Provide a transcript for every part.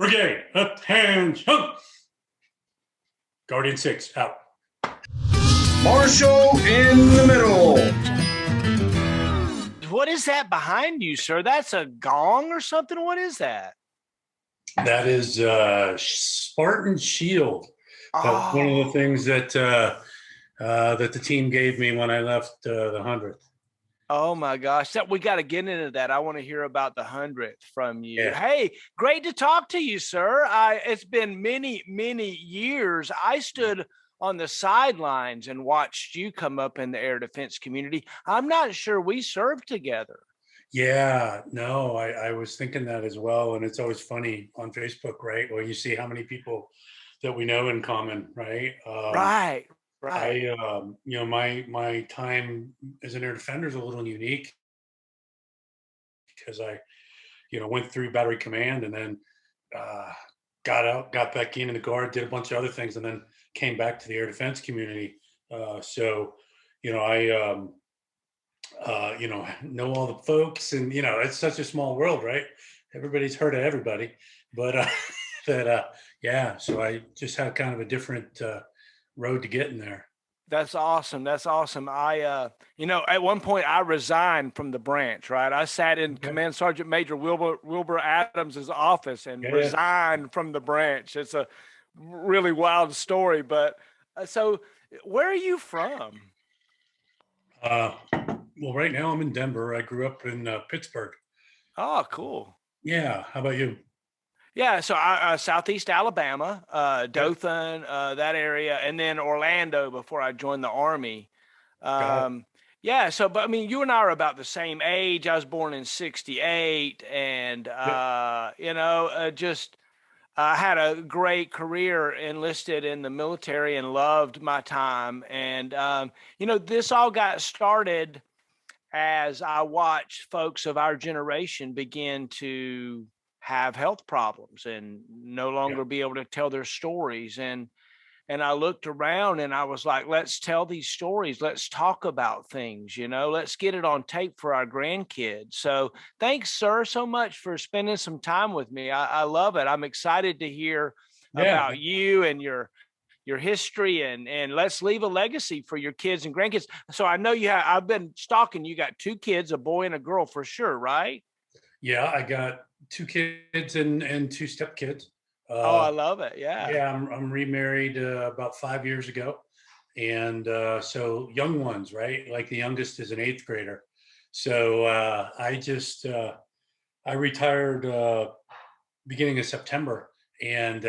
Brigade, attention! Guardian 6, out. Marshall in the middle. What is that behind you, sir? That's a gong or something? What is that? That is Spartan Shield. That's one of the things that that the team gave me when I left the 100th. Oh my gosh, we got to get into that. I want to hear about the 100th from you. Yeah. Hey, great to talk to you, sir. It's been many, many years. I stood on the sidelines and watched you come up in the air defense community. I'm not sure we served together. Yeah, no, I was thinking that as well. And it's always funny on Facebook, right? Well, you see how many people that we know in common, right? Right. My time as an air defender is a little unique because I went through battery command and then got back in the guard, did a bunch of other things, and then came back to the air defense community. Know all the folks, and it's such a small world, right? Everybody's heard of everybody, but so I just had kind of a different road to get in there. That's awesome. That's awesome. At one point I resigned from the branch, right? I sat in Command Sergeant Major Wilbur Adams's office and resigned from the branch. It's a really wild story, but so where are you from? Well, right now I'm in Denver. I grew up in Pittsburgh. Oh, cool. Yeah. How about you? Yeah, so I Southeast Alabama, Dothan, that area, and then Orlando before I joined the Army. Yeah, but I mean, you and I are about the same age. I was born in '68, and I had a great career, enlisted in the military, and loved my time. And this all got started as I watched folks of our generation begin to have health problems and no longer be able to tell their stories. And I looked around and I was like, let's tell these stories. Let's talk about things, let's get it on tape for our grandkids. So thanks, sir, so much for spending some time with me. I love it. I'm excited to hear about you and your history, and let's leave a legacy for your kids and grandkids. So I know I've been stalking. You got 2 kids, a boy and a girl for sure, right? Yeah, I got 2 kids and 2 stepkids. I love it. Yeah. Yeah, I'm remarried about 5 years ago, and so young ones, right? Like the youngest is an 8th grader. So I retired beginning of September, and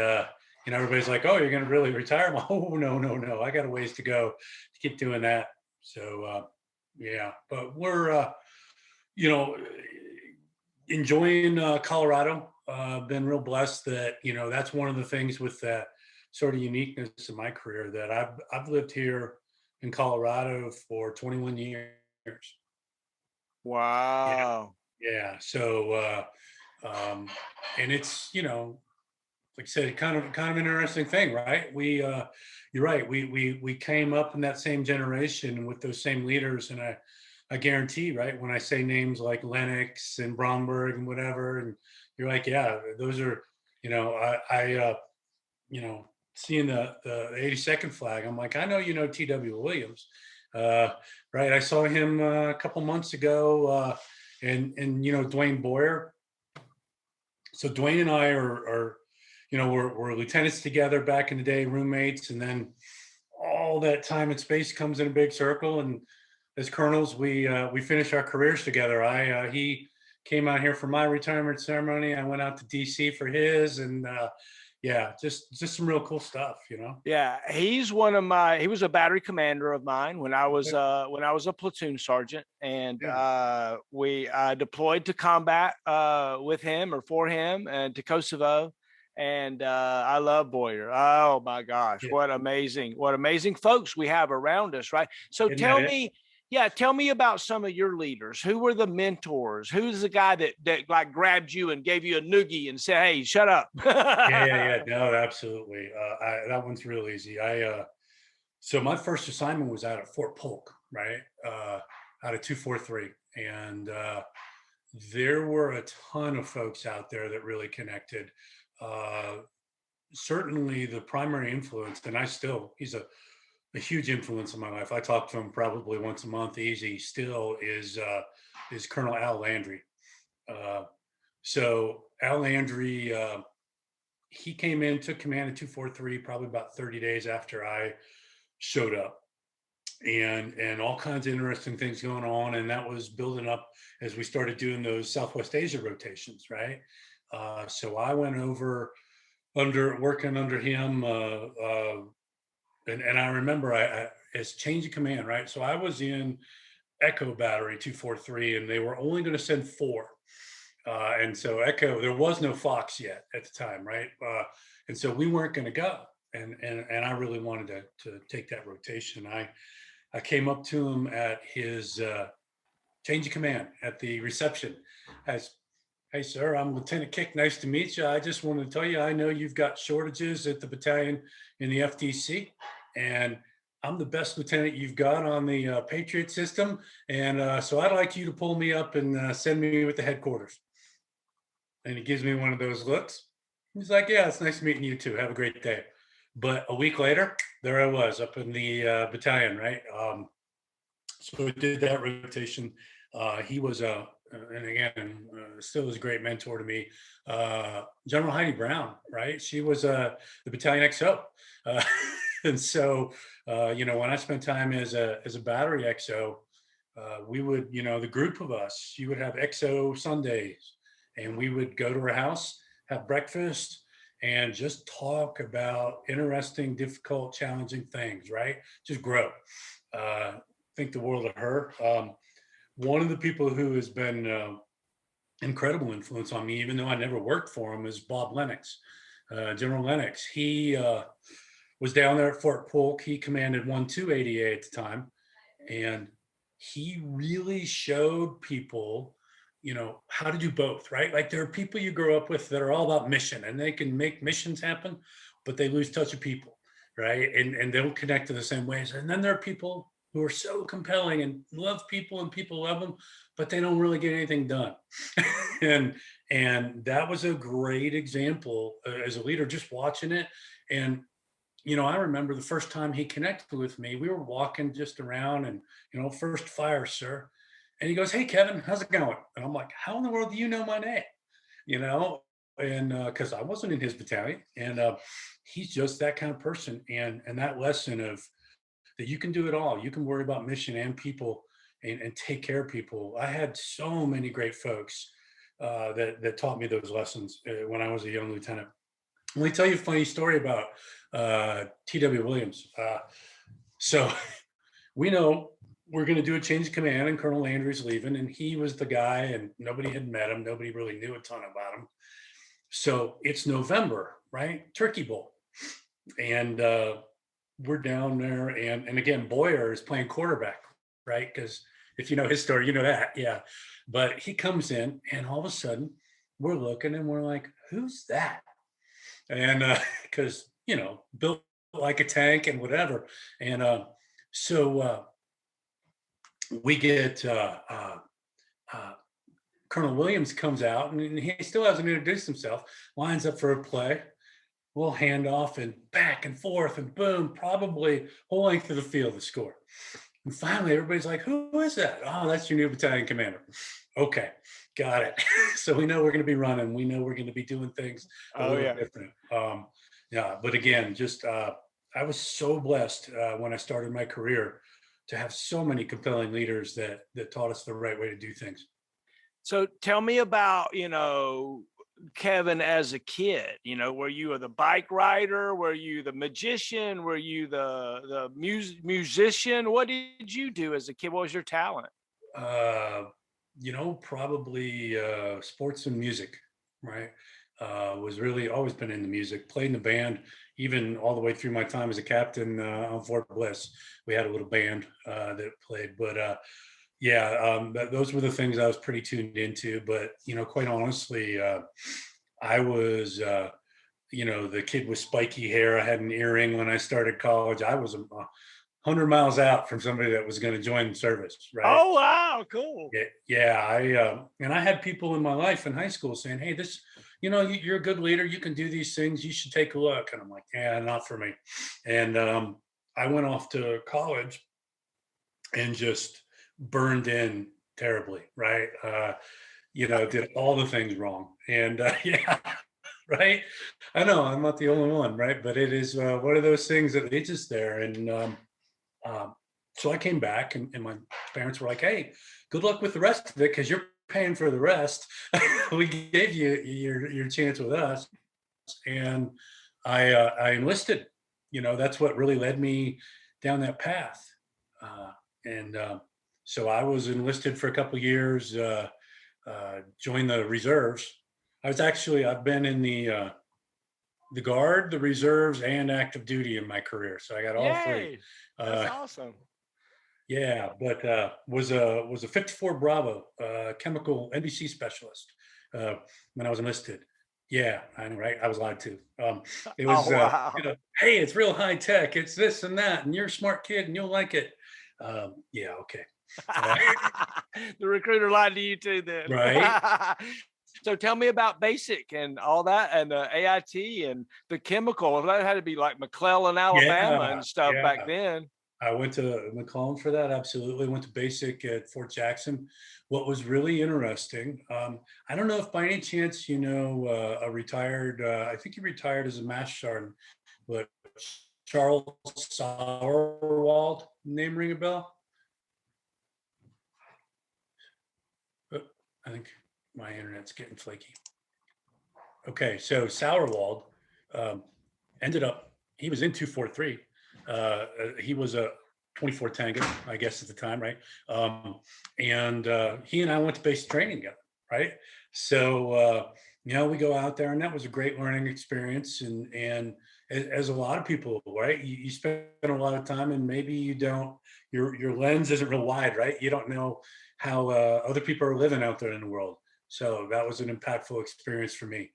everybody's like, "Oh, you're going to really retire?" I'm like, "Oh, no, I got a ways to go to keep doing that." So but we're enjoying Colorado. Been real blessed that that's one of the things with that sort of uniqueness in my career, that I've lived here in Colorado for 21 years. Wow. Yeah. So and it's like I said, kind of an interesting thing, right? You're right. We came up in that same generation with those same leaders, and I guarantee, right, when I say names like Lennox and Bromberg and whatever, and you're like, yeah, those are, seeing the 82nd flag, I'm like, I know T.W. Williams, right? I saw him a couple months ago, and Dwayne Boyer. So Dwayne and I are we're lieutenants together back in the day, roommates, and then all that time in space comes in a big circle, and as colonels, we finish our careers together. He came out here for my retirement ceremony. I went out to DC for his, and just some real cool stuff, Yeah, he was a battery commander of mine when I was a platoon sergeant, and we deployed to combat with him or for him and to Kosovo. And I love Boyer. Oh my gosh, what amazing folks we have around us, right? So tell me about some of your leaders. Who were the mentors? Who's the guy that like grabbed you and gave you a noogie and said, "Hey, shut up"? No, absolutely. That one's real easy. So my first assignment was out at Fort Polk, right? Out of 243, and there were a ton of folks out there that really connected. certainly the primary influence, and he's a huge influence in my life. I talk to him probably once a month, easy. Still is Colonel Al Landry. Uh, so Al Landry, he came in, took command of 243, probably about 30 days after I showed up, and all kinds of interesting things going on, and that was building up as we started doing those Southwest Asia rotations, right? So I went over under working under him. And I remember I as change of command, right? So I was in Echo Battery 243, and they were only going to send four. And so Echo, there was no Fox yet at the time, right? And so we weren't going to go. And I really wanted to take that rotation. I came up to him at his change of command at the reception as, hey, sir, I'm Lieutenant Kick. Nice to meet you. I just wanted to tell you, I know you've got shortages at the battalion in the FDC, and I'm the best lieutenant you've got on the Patriot system. And so I'd like you to pull me up and send me with the headquarters. And he gives me one of those looks. He's like, yeah, it's nice meeting you too. Have a great day. But a week later, there I was up in the battalion, right? So we did that rotation. He was and again, still is a great mentor to me. General Heidi Brown, right? She was the battalion XO. Uh, and so, when I spent time as a battery XO, we would, the group of us, you would have XO Sundays, and we would go to her house, have breakfast, and just talk about interesting, difficult, challenging things, right? Just grow. Think the world of her. One of the people who has been incredible influence on me, even though I never worked for him, is Bob Lennox, General Lennox. He was down there at Fort Polk. He commanded 1-2 at the time, and he really showed people, how to do both, right? Like there are people you grow up with that are all about mission, and they can make missions happen, but they lose touch of people, right? And they don't connect in the same ways. And then there are people who are so compelling and love people and people love them, but they don't really get anything done. and that was a great example as a leader, just watching it. And I remember the first time he connected with me, we were walking just around and, first fire, sir. And he goes, hey, Kevin, how's it going? And I'm like, how in the world do you know my name? You know, and because I wasn't in his battalion. And he's just that kind of person. And that lesson of that you can do it all. You can worry about mission and people and take care of people. I had so many great folks that taught me those lessons when I was a young lieutenant. Let me tell you a funny story about T.W. Williams. So we know we're going to do a change of command, and Colonel Landry's leaving, and he was the guy, and nobody had met him. Nobody really knew a ton about him. So it's November, right? Turkey Bowl. And we're down there, and again, Boyer is playing quarterback, right? Because if you know his story, you know that, yeah. But he comes in, and all of a sudden, we're looking, and we're like, who's that? And because built like a tank and whatever. And so we get Colonel Williams comes out, and he still hasn't introduced himself, lines up for a play. We'll hand off and back and forth and boom, probably whole length of the field to score. And finally, everybody's like, who is that? Oh, that's your new battalion commander. Okay, got it. So we know we're going to be running. We know we're going to be doing things a little different. Yeah, but again, just I was so blessed when I started my career to have so many compelling leaders that taught us the right way to do things. So tell me about, Kevin as a kid. Were you the bike rider? Were you the magician? Were you the musician? What did you do as a kid? What was your talent? Probably sports and music, right? Was really always been into music, played in the band, even all the way through my time as a captain on Fort Bliss. We had a little band that played, but those were the things I was pretty tuned into. But, quite honestly, I was, the kid with spiky hair. I had an earring when I started college. I was 100 miles out from somebody that was going to join the service, right? Oh, wow, cool. Yeah, and I had people in my life in high school saying, hey, this, you're a good leader. You can do these things. You should take a look. And I'm like, yeah, not for me. And I went off to college and just burned in terribly, right? Did all the things wrong. And yeah, right. I know I'm not the only one, right? But it is one of those things that it's just there. And um, so I came back, and my parents were like, "Hey, good luck with the rest of it, because you're paying for the rest. We gave you your chance with us." And I enlisted. That's what really led me down that path. Uh, and So I was enlisted for a couple of years. Joined the reserves. I've been in the guard, the reserves, and active duty in my career. So I got all three. Yay. That's Uh, awesome. yeah, but was a 54 Bravo chemical NBC specialist when I was enlisted. Yeah, I know, right? I was lied to. It Oh, was, wow. hey, it's real high tech. It's this and that, and you're a smart kid, and you'll like it. Yeah, okay. Uh, The recruiter lied to you too then. right? So tell me about basic and all that and AIT and the chemical. That had to be like McClellan, Alabama Yeah, and stuff yeah. back then. I went to McClellan for that. Absolutely, went to basic at Fort Jackson. What was really interesting, I don't know if by any chance a retired. I think he retired as a master sergeant, but Charles Sauerwald, name ring a bell? Oh, I think my internet's getting flaky. Okay, so Sauerwald um, ended up. He was in 243. He was a 24 Tango, I guess at the time, right? And he and I went to basic training together, right? So we go out there, and that was a great learning experience. And as a lot of people, right, you spend a lot of time, and maybe you don't. Your lens isn't real wide, right? You don't know how other people are living out there in the world. So that was an impactful experience for me.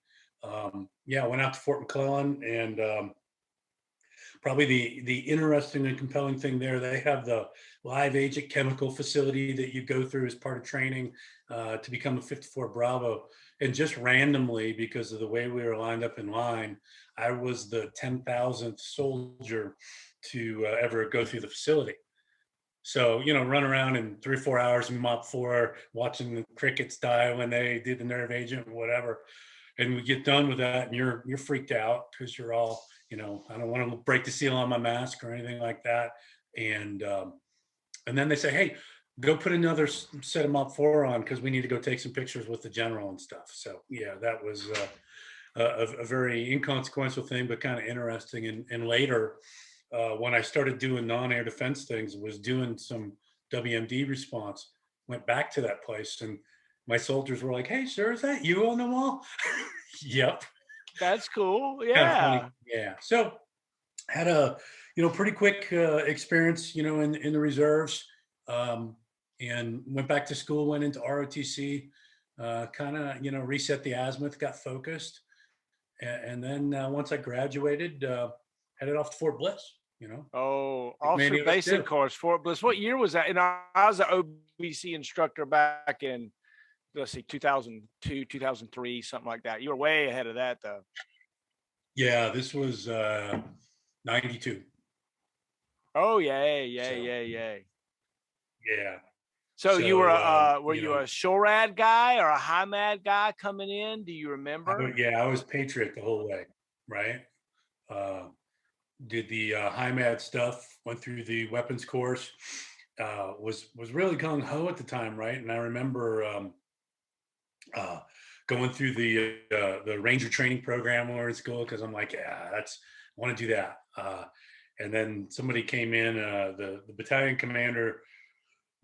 Yeah, I went out to Fort McClellan, and probably the interesting and compelling thing there, they have the live agent chemical facility that you go through as part of training to become a 54 Bravo. And just randomly, because of the way we were lined up in line, I was the 10,000th soldier to ever go through the facility. So, run around in 3 or 4 hours in Mop 4, watching the crickets die when they did the nerve agent or whatever. And we get done with that, and you're freaked out because you're all, I don't want to break the seal on my mask or anything like that. And then they say, hey, go put another set of Mop 4 on, because we need to go take some pictures with the general and stuff. So yeah, that was a very inconsequential thing, but kind of interesting. And later, when I started doing non-air defense things, was doing some WMD response, went back to that place, and my soldiers were like, hey, sir, is that you on the wall? Yep. That's cool. Kind of funny. Yeah. Yeah. So had a, pretty quick experience, in the reserves, um, and went back to school, went into ROTC, kind of, reset the azimuth, got focused. And then once I graduated, headed off to Fort Bliss, Oh, like officer many of us basic do. course, Fort Bliss. What year was that? And I was an OBC instructor back in, let's see, 2002, 2003, something like that. You were way ahead of that though. Yeah, this was 92. Oh, yay, yay, So yay, yay. yeah. So you were, So were you a SHORAD guy or a HIMAD guy coming in? Do you remember? I was Patriot the whole way, right? Uh, did the HIMAD stuff, went through the weapons course, was really gung ho at the time, right? And I remember uh, going through the Ranger training program when we were in school, because I'm like, yeah, I want to do that. And then somebody came in, the battalion commander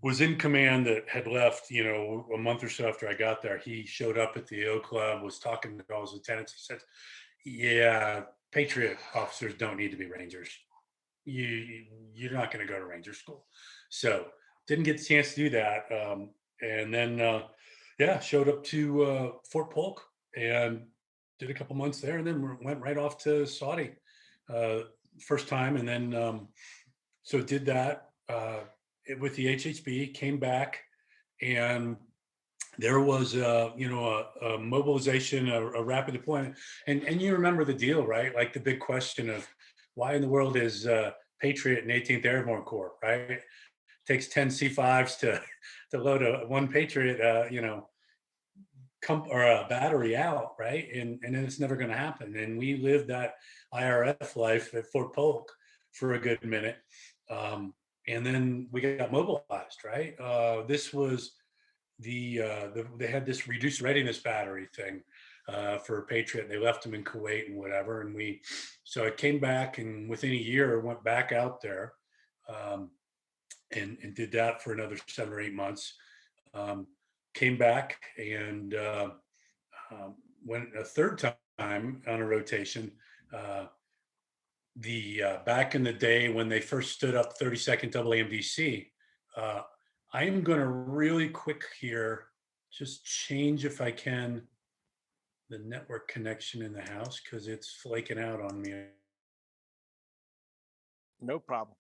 was in command that had left, a month or so after I got there. He showed up at the O Club, was talking to all his lieutenants. He said, yeah, Patriot officers don't need to be Rangers. You're not going to go to Ranger school. So didn't get the chance to do that. And then, yeah, showed up to Fort Polk and did a couple months there, and then went right off to Saudi uh, first time. And then, so did that with the HHB, came back, and there was a mobilization, a rapid deployment, and you remember the deal, right? Like the big question of why in the world is Patriot and 18th Airborne Corps, right? It takes 10 C5s to load one Patriot, or a battery out, right? And then it's never going to happen. And we lived that IRF life at Fort Polk for a good minute, and then we got mobilized, right? This was they had this reduced readiness battery thing for Patriot. They left them in Kuwait and whatever, and so I came back, and within a year went back out there, um, and did that for another 7 or 8 months. Um, Came back and went a third time on a rotation. Uh, the Back in the day when they first stood up 32nd WMDC, uh, I am going to really quick here, just change if I can the network connection in the house because it's flaking out on me. No problem.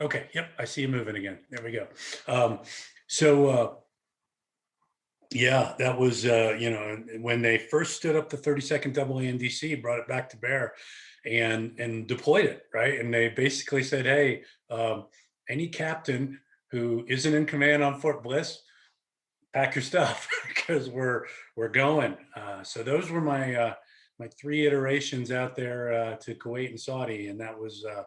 Okay, yep, I see you moving again. There we go. Um, so yeah, that was when they first stood up the 32nd WMDC, brought it back to bear, and deployed it, right. And they basically said, hey, any captain who isn't in command on Fort Bliss, pack your stuff because we're going. So those were my three iterations out there to Kuwait and Saudi, and that was a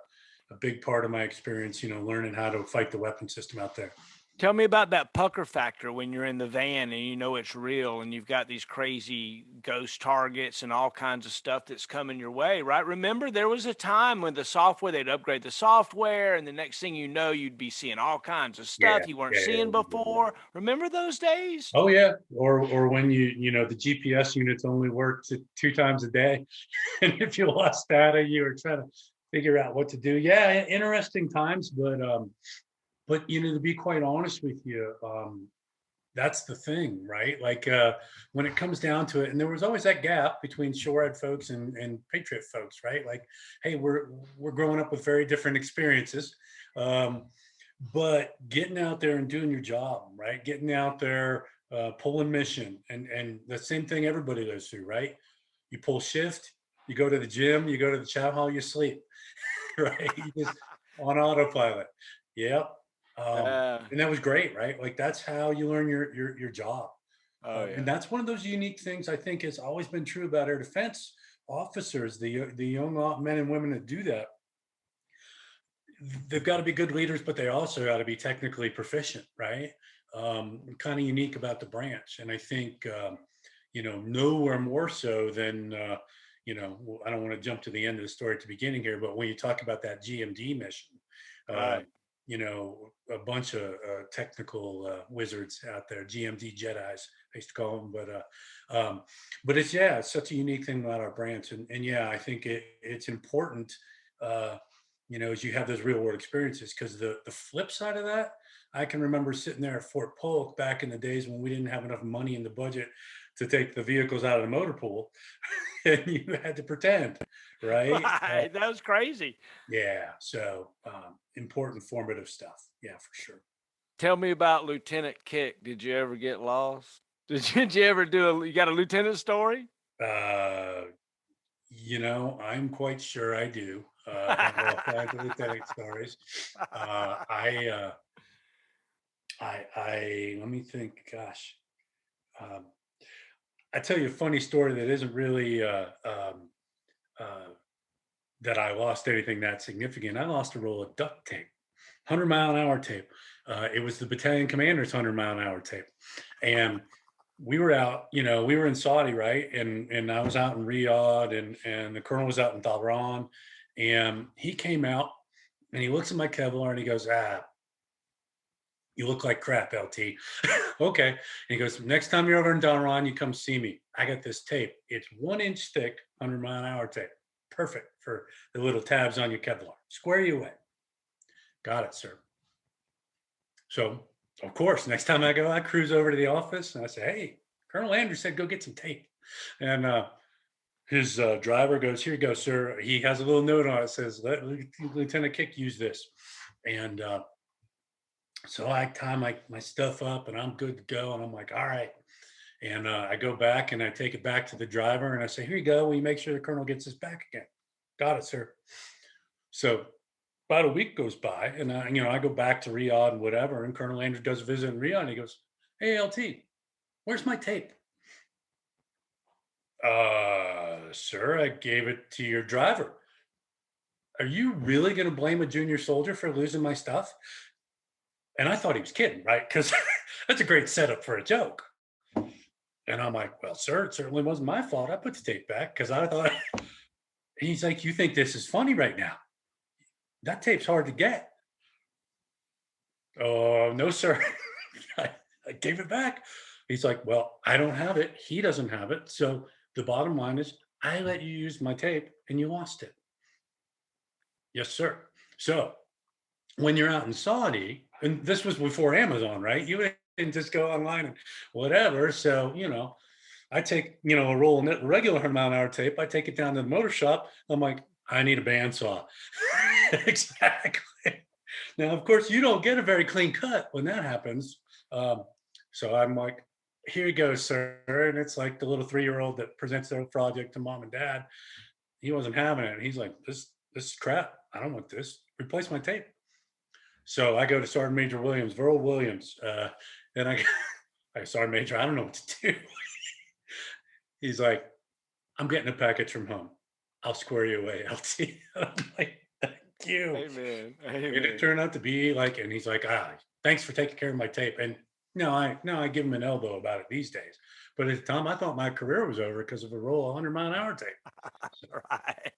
big part of my experience. Learning how to fight the weapon system out there. Tell me about that pucker factor when you're in the van and you know it's real and you've got these crazy ghost targets and all kinds of stuff that's coming your way, right? Remember, there was a time when they'd upgrade the software, and the next thing you know, you'd be seeing all kinds of Yeah, stuff you weren't yeah, seeing yeah. before. Remember those days? Oh yeah, or when the GPS units only worked 2 times a day, and if you lost data, you were trying to figure out what to do. Yeah, interesting times, but to be quite honest with you, that's the thing, right? Like when it comes down to it, and there was always that gap between SHORAD folks and Patriot folks, right? Like, hey, we're growing up with very different experiences. Um, but getting out there and doing your job, right? Getting out there, pulling mission, and the same thing everybody goes through, right? You pull shift, you go to the gym, you go to the chow hall, you sleep, right? You just on autopilot. Yep. Uh, And that was great, right? Like that's how you learn your job, oh and yeah. that's one of those unique things I think has always been true about air defense officers, the young men and women that do that. They've got to be good leaders, but they also got to be technically proficient, right? Kind of unique about the branch, and I think nowhere more so than I don't want to jump to the end of the story at the beginning here, but when you talk about that GMD mission, uh, Right. a bunch of technical wizards out there, GMD Jedi's, I used to call them, but it's such a unique thing about our branch, and yeah, I think it's important. Uh, as you have those real world experiences. Because the flip side of that, I can remember sitting there at Fort Polk back in the days when we didn't have enough money in the budget to take the vehicles out of the motor pool, and you had to pretend, right? Right. That was crazy. Yeah. So important, formative stuff. Yeah, for sure. Tell me about Lieutenant Kick. Did you ever get lost? Did you ever you got a lieutenant story? Uh, I'm quite sure I do. Have all kinds of lieutenant stories. I let me think. Gosh, um, I tell you a funny story that isn't really uh, that I lost anything that significant. I lost a roll of duct tape, 100-mile-an-hour tape. It was the battalion commander's 100-mile-an-hour tape, and we were out. We were in Saudi, right? And I was out in Riyadh, and the colonel was out in Dhahran, and he came out and he looks at my Kevlar and he goes, you look like crap, LT. Okay. And he goes, next time you're over in Dhahran, you come see me. I got this tape. It's 1 inch thick, 100-mile-an-hour tape. Perfect for the little tabs on your Kevlar. Square you away. Got it, sir. So, of course, next time I go, I cruise over to the office and I say, hey, Colonel Landry said, go get some tape. And his driver goes, here you go, sir. He has a little note on it, says, let Lieutenant Kick use this. And so I tie my stuff up and I'm good to go. And I'm like, all right. And I go back and I take it back to the driver and I say, here you go. Will you make sure the colonel gets this back again? Got it, sir. So about a week goes by and I go back to Riyadh and whatever. And Colonel Landry does a visit in Riyadh and he goes, hey, LT, where's my tape? Sir, I gave it to your driver. Are you really going to blame a junior soldier for losing my stuff? And I thought he was kidding, right? Because that's a great setup for a joke. And I'm like, well, sir, it certainly wasn't my fault. I put the tape back because I thought, he's like, you think this is funny right now? That tape's hard to get. Oh, no, sir. I gave it back. He's like, well, I don't have it. He doesn't have it. So the bottom line is, I let you use my tape and you lost it. Yes, sir. So when you're out in Saudi, and this was before Amazon, right? You didn't just go online and whatever. So, I take, a roll of regular amount hour tape. I take it down to the motor shop. I'm like, I need a bandsaw. Exactly. Now, of course, you don't get a very clean cut when that happens. So I'm like, here you go, sir. And it's like the little 3-year-old that presents their project to mom and dad. He wasn't having it. And he's like, this is crap. I don't want this. Replace my tape. So I go to Sergeant Major Williams, Verl Williams, and I Sergeant Major, I don't know what to do. He's like, I'm getting a package from home. I'll square you away, LT. I'm like, thank you. Amen. And it Amen. turned out to be like, and he's like, thanks for taking care of my tape. And now I give him an elbow about it these days. But at the time, I thought my career was over because of a roll of 100-mile-an-hour tape. So, Right.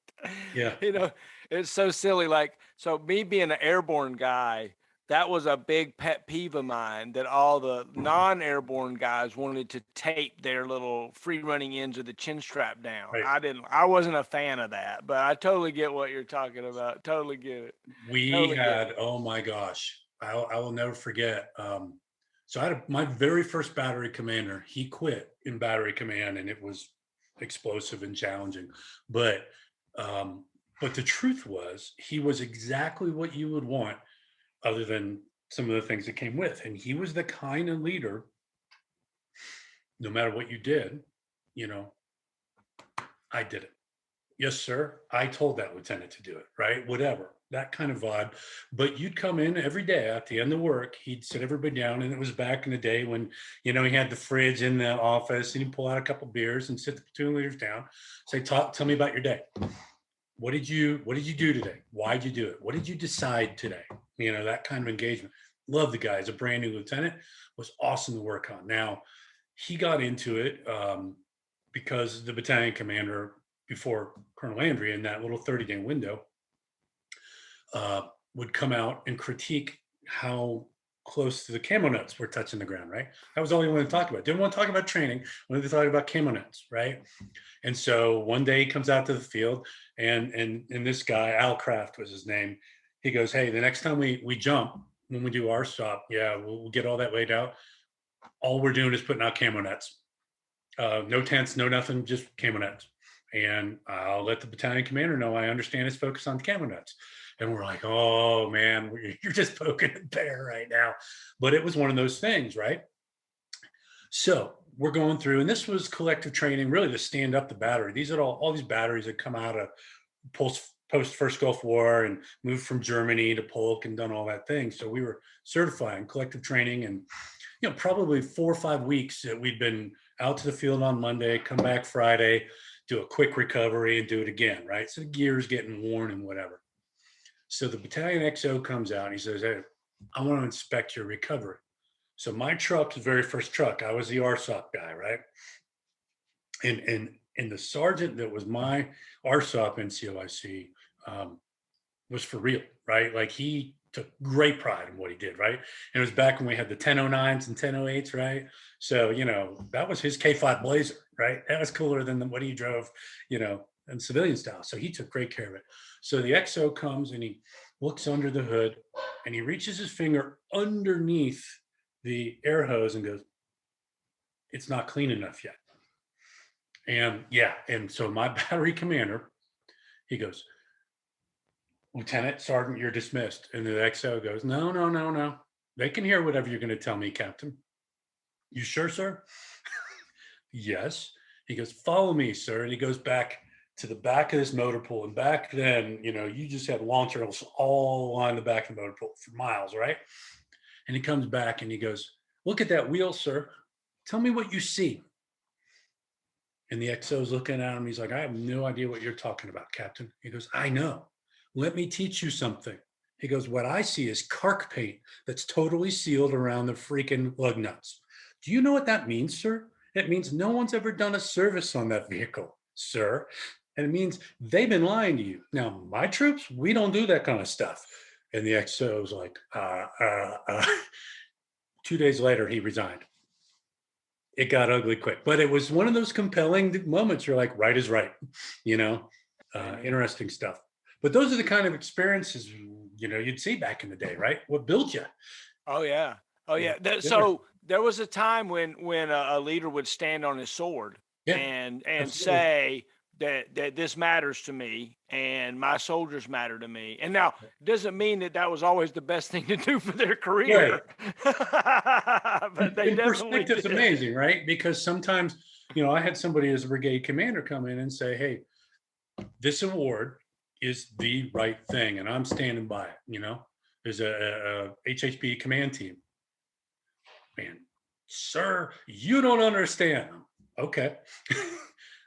yeah. It's so silly. Like, so me being an airborne guy, that was a big pet peeve of mine that all the non-airborne guys wanted to tape their little free running ends of the chin strap down. Right. I wasn't a fan of that, but I totally get what you're talking about. Totally get it. We Totally get had, it. oh my gosh, I will never forget. So I had my very first battery commander. He quit in battery command, and it was explosive and challenging. But the truth was, he was exactly what you would want, other than some of the things that came with. And he was the kind of leader. No matter what you did, you know, I did it. Yes, sir. I told that lieutenant to do it, right? Whatever, that kind of vibe. But you'd come in every day at the end of work, he'd sit everybody down. And it was back in the day when, he had the fridge in the office and he'd pull out a couple beers and sit the platoon leaders down, say, tell me about your day. What did you do today? Why'd you do it? What did you decide today? That kind of engagement. Love the guy. As a brand new lieutenant, was awesome to work on. Now, he got into it because the battalion commander before Colonel Landry in that little 30-day window would come out and critique how close to the camo nuts were touching the ground, right? That was all he wanted to talk about. Didn't want to talk about training, wanted to talk about camo nuts, right? And so one day he comes out to the field and this guy, Al Kraft was his name. He goes, hey, the next time we jump, when we do our stop, yeah, we'll get all that laid out. All we're doing is putting out camo nets. No tents, no nothing, just camo nets. And I'll let the battalion commander know I understand his focus on camo nuts. And we're like, oh man, you're just poking the bear right now. But it was one of those things, right? So we're going through, and this was collective training, really to stand up the battery. These are all these batteries that come out of post First Gulf War and moved from Germany to Polk and done all that thing. So we were certifying collective training, and probably 4 or 5 weeks that we'd been out to the field on Monday, come back Friday, do a quick recovery and do it again, right? So the gear's getting worn and whatever. So the battalion XO comes out and he says, hey, I want to inspect your recovery. So my truck, the very first truck, I was the RSOP guy, right? And the sergeant that was my RSOP in COIC was for real, right? Like he took great pride in what he did, right? And it was back when we had the 1009s and 1008s, right? So, that was his K5 Blazer, right? That was cooler than what he drove, in civilian style. So he took great care of it. So the XO comes and he looks under the hood and he reaches his finger underneath the air hose and goes, it's not clean enough yet. And yeah, and so my battery commander, he goes, Lieutenant, Sergeant, you're dismissed. And the XO goes, no, no, no, no. They can hear whatever you're going to tell me, Captain. You sure, sir? Yes. He goes, follow me, sir. And he goes back to the back of this motor pool. And back then, you just had lawn turtles all along the back of the motor pool for miles, right? And he comes back and he goes, look at that wheel, sir. Tell me what you see. And the XO's looking at him. He's like, I have no idea what you're talking about, Captain. He goes, I know. Let me teach you something. He goes, what I see is carc paint that's totally sealed around the freaking lug nuts. Do you know what that means, sir? It means no one's ever done a service on that vehicle, sir. And it means they've been lying to you. Now, my troops, we don't do that kind of stuff. And the XO's like, 2 days later, he resigned. It got ugly quick, but it was one of those compelling moments. You're like, right is right, interesting stuff. But those are the kind of experiences, you'd see back in the day, right? What built you? Oh yeah. Oh Yeah. yeah. Yeah. There- So there was a time when a leader would stand on his sword yeah, and absolutely. say that this matters to me and my soldiers matter to me. And now doesn't mean that was always the best thing to do for their Right. career, but they In definitely perspective, it's did. amazing, right? Because sometimes, I had somebody as a brigade commander come in and say, hey, this award is the right thing, and I'm standing by it. There's a HHP command team. Man, sir, you don't understand. Okay.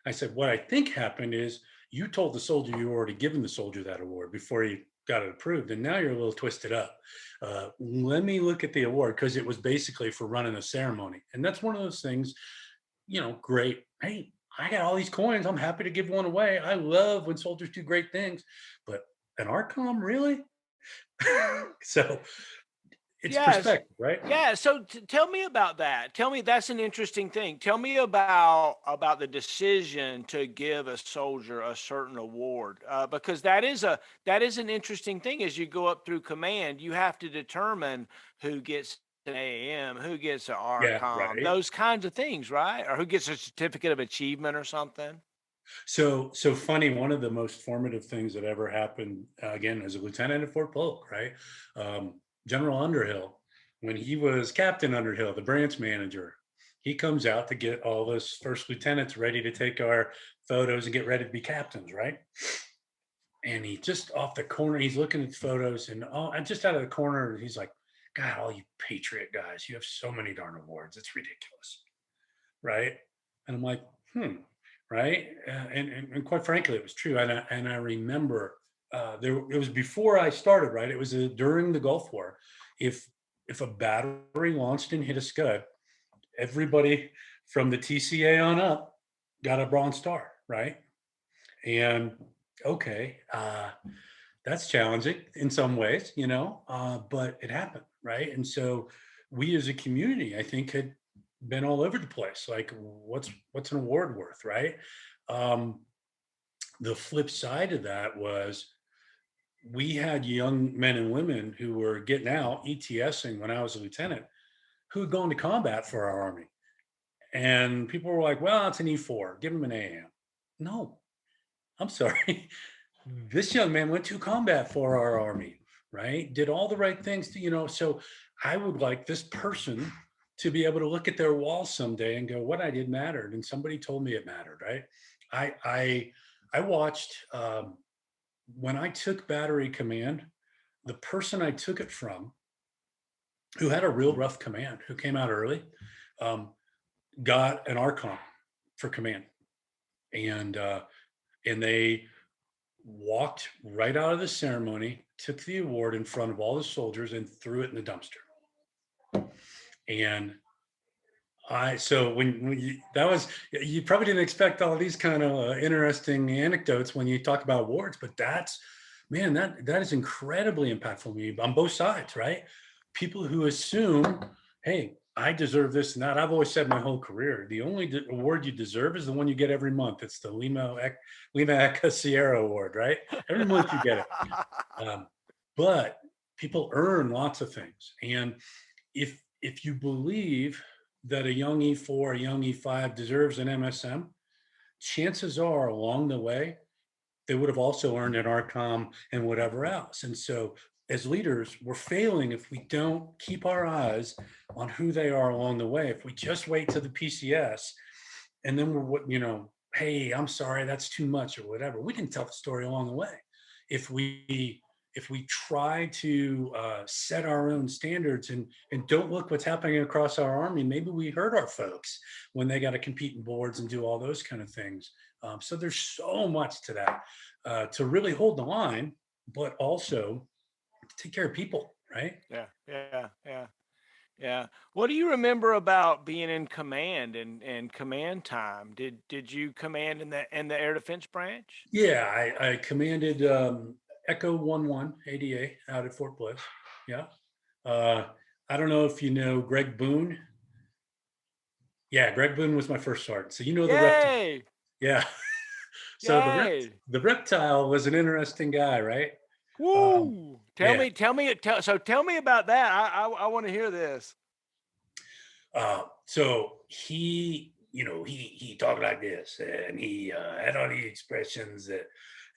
I said, what I think happened is you told the soldier you were already given the soldier that award before you got it approved, and now you're a little twisted up. Let me look at the award, because it was basically for running a ceremony. And that's one of those things, great. Hey, I got all these coins. I'm happy to give one away. I love when soldiers do great things, but an ARCOM, really? So it's Yes. perspective, right? Yeah. So tell me about that. Tell me, that's an interesting thing. Tell me about the decision to give a soldier a certain award, because that is an interesting thing. As you go up through command, you have to determine who gets an AM, who gets an Yeah, RCOM, right. those kinds of things, right? Or who gets a certificate of achievement or something. So funny. One of the most formative things that ever happened, again, as a lieutenant at Fort Polk, right? General Underhill, when he was Captain Underhill, the branch manager, he comes out to get all those first lieutenants ready to take our photos and get ready to be captains, right? And he just off the corner, he's looking at photos, and just out of the corner, he's like, God, all you patriot guys, you have so many darn awards. It's ridiculous, right? And I'm like, right? And quite frankly, it was true. And I remember it was before I started, right? It was during the Gulf War. If a battery launched and hit a scud, everybody from the TCA on up got a Bronze Star, right? And okay, that's challenging in some ways, but it happened, right? And so we as a community, I think, had been all over the place. Like, what's an award worth, right? Um, the flip side of that was we had young men and women who were getting out ETSing when I was a lieutenant, who had gone to combat for our army, and people were like, "Well, it's an E4, give him an AM." No, I'm sorry. This young man went to combat for our army, right? Did all the right things so I would like this person to be able to look at their wall someday and go, what I did mattered. And somebody told me it mattered, right? I watched when I took battery command, the person I took it from, who had a real rough command, who came out early, um, got an ARCOM for command. And they walked right out of the ceremony, took the award in front of all the soldiers, and threw it in the dumpster. And so when that was, you probably didn't expect all these kind of interesting anecdotes when you talk about awards, but man, that is incredibly impactful to me on both sides, right? People who assume, hey, I deserve this and that. I've always said my whole career, the only award you deserve is the one you get every month. It's the Lima Echo Sierra Award, right? Every month you get it. But people earn lots of things, and if you believe that a young E4, a young E5 deserves an MSM, chances are along the way, they would have also earned an RCOM and whatever else. And so as leaders, we're failing if we don't keep our eyes on who they are along the way. If we just wait to the PCS and then hey, I'm sorry, that's too much or whatever. We can tell the story along the way. If we try to set our own standards and don't look what's happening across our army, maybe we hurt our folks when they got to compete in boards and do all those kind of things. So there's so much to that to really hold the line, but also to take care of people, right? Yeah, yeah, yeah, yeah. What do you remember about being in command and command time? Did you command in the air defense branch? Yeah, I commanded Echo 11 ADA out at Fort Bliss. Yeah. Uh, I don't know if you know Greg Boone. Yeah, Greg Boone was my first sergeant. So you know the reptile. Yay! Yeah. So Yay! the reptile was an interesting guy, right? Um, Woo! yeah. Tell me about that. I want to hear this. So he talked like this, and he had all these expressions that,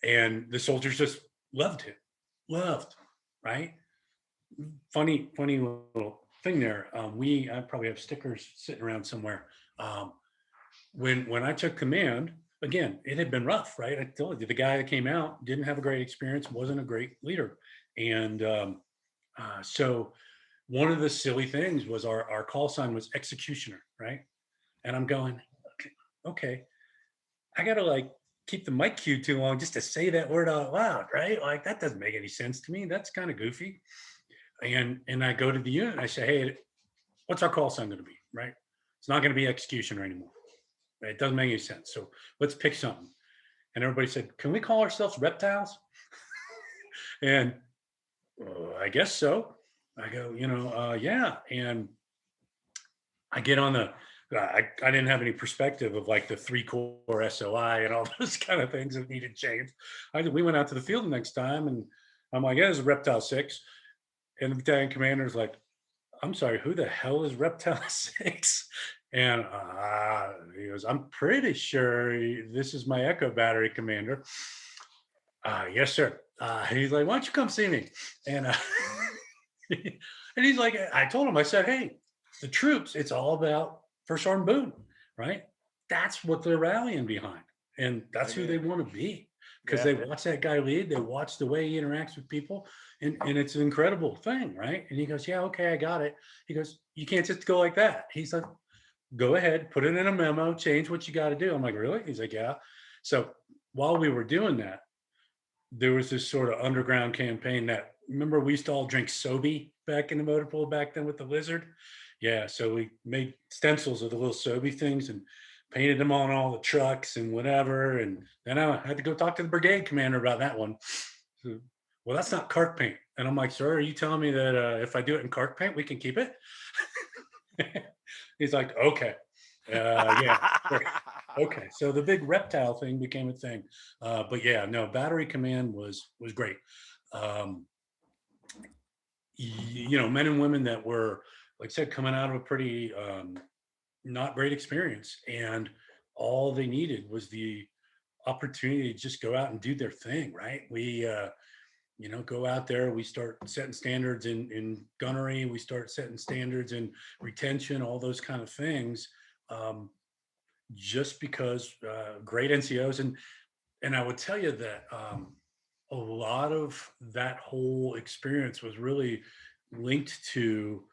and the soldiers just loved him, loved, right? Funny little thing there. I probably have stickers sitting around somewhere. Um, when I took command, again, it had been rough, right? I told you the guy that came out didn't have a great experience, wasn't a great leader, and so one of the silly things was our call sign was executioner, right? And I'm going, okay, I gotta like keep the mic cue too long just to say that word out loud, right? Like that doesn't make any sense to me. That's kind of goofy. And I go to the unit and I say, hey, what's our call sign going to be? Right? It's not going to be executioner anymore. Right? It doesn't make any sense. So let's pick something. And everybody said, can we call ourselves reptiles? And I guess so. I go, yeah. And I get on I didn't have any perspective of like the 3-core SOI and all those kind of things that needed change. We went out to the field the next time and I'm like, yeah, there's a Reptile 6. And the battalion commander is like, I'm sorry, who the hell is Reptile 6? And he goes, I'm pretty sure this is my Echo battery commander. Yes, sir. He's like, why don't you come see me? And and he's like, I told him, I said, hey, the troops, it's all about First Sergeant Boone, right? That's what they're rallying behind. And that's who they want to be because Yeah. they watch that guy lead. They watch the way he interacts with people. And it's an incredible thing, right? And he goes, yeah, okay, I got it. He goes, you can't just go like that. He's like, go ahead, put it in a memo, change what you got to do. I'm like, really? He's like, yeah. So while we were doing that, there was this sort of underground campaign that, remember, we used to all drink Sobe back in the motor pool back then with the lizard. Yeah, so we made stencils of the little Sobe things and painted them on all the trucks and whatever. And then I had to go talk to the brigade commander about that one. So, well, that's not cart paint. And I'm like, sir, are you telling me that if I do it in cart paint, we can keep it? He's like, okay. Yeah. Sure. Okay. So the big reptile thing became a thing. But yeah, no, battery command was great. Um, men and women that were, like I said, coming out of a pretty not great experience, and all they needed was the opportunity to just go out and do their thing. Right? We, go out there. We start setting standards in gunnery. We start setting standards in retention. All those kind of things. Just because great NCOs, and I would tell you that a lot of that whole experience was really linked to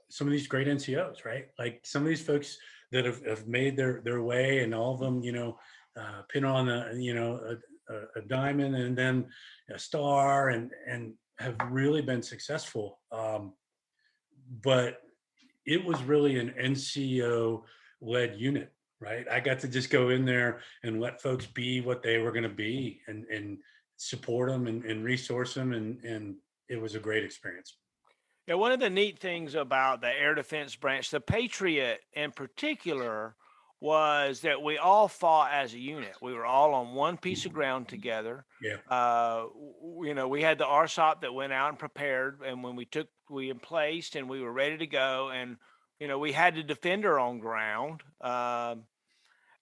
some of these great NCOs, right? Like some of these folks that have made their way, and all of them, pin on a diamond and then a star, and have really been successful. But it was really an NCO led unit, right? I got to just go in there and let folks be what they were going to be, and support them and resource them. And it was a great experience. Yeah, one of the neat things about the air defense branch, the Patriot in particular, was that we all fought as a unit. We were all on one piece of ground together. Yeah. We had the RSOP that went out and prepared, and when we emplaced and we were ready to go, and we had to defend our own ground.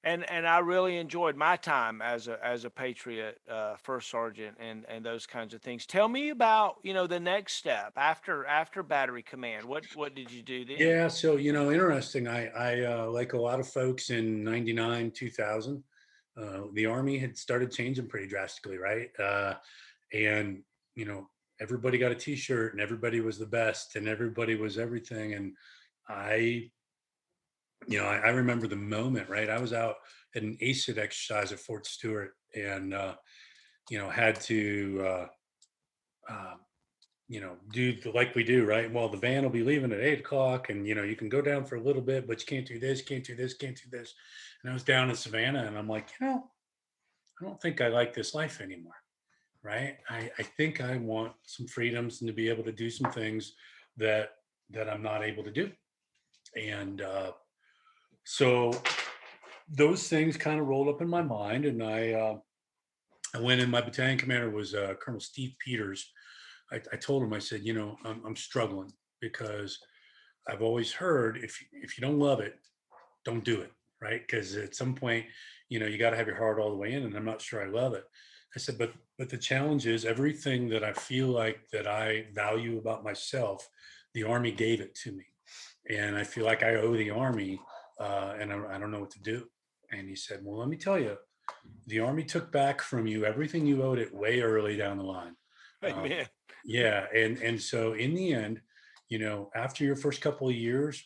And I really enjoyed my time as a Patriot first sergeant and those kinds of things. Tell me about the next step after battery command. What did you do then? Yeah, so interesting. I like a lot of folks in '99, 2000, the Army had started changing pretty drastically, right? And you know, everybody got a T-shirt, and everybody was the best, and everybody was everything. And I, I remember the moment, right? I was out at an ACID exercise at Fort Stewart, and had to. Um, do like we do, right? Well, the van will be leaving at 8 o'clock, and you can go down for a little bit, but you can't do this, can't do this, can't do this. And I was down in Savannah, and I'm like, I don't think I like this life anymore, right? I think I want some freedoms and to be able to do some things that I'm not able to do. And so those things kind of rolled up in my mind, and I went in. My battalion commander was Colonel Steve Peters. I told him, I said, I'm struggling because I've always heard if you don't love it, don't do it, right? Because at some point, you got to have your heart all the way in, and I'm not sure I love it. I said, but the challenge is everything that I feel like that I value about myself, the Army gave it to me, and I feel like I owe the Army, and I don't know what to do. And he said, well, let me tell you, the Army took back from you everything you owed it way early down the line. Um, Amen. yeah, and so in the end, after your first couple of years,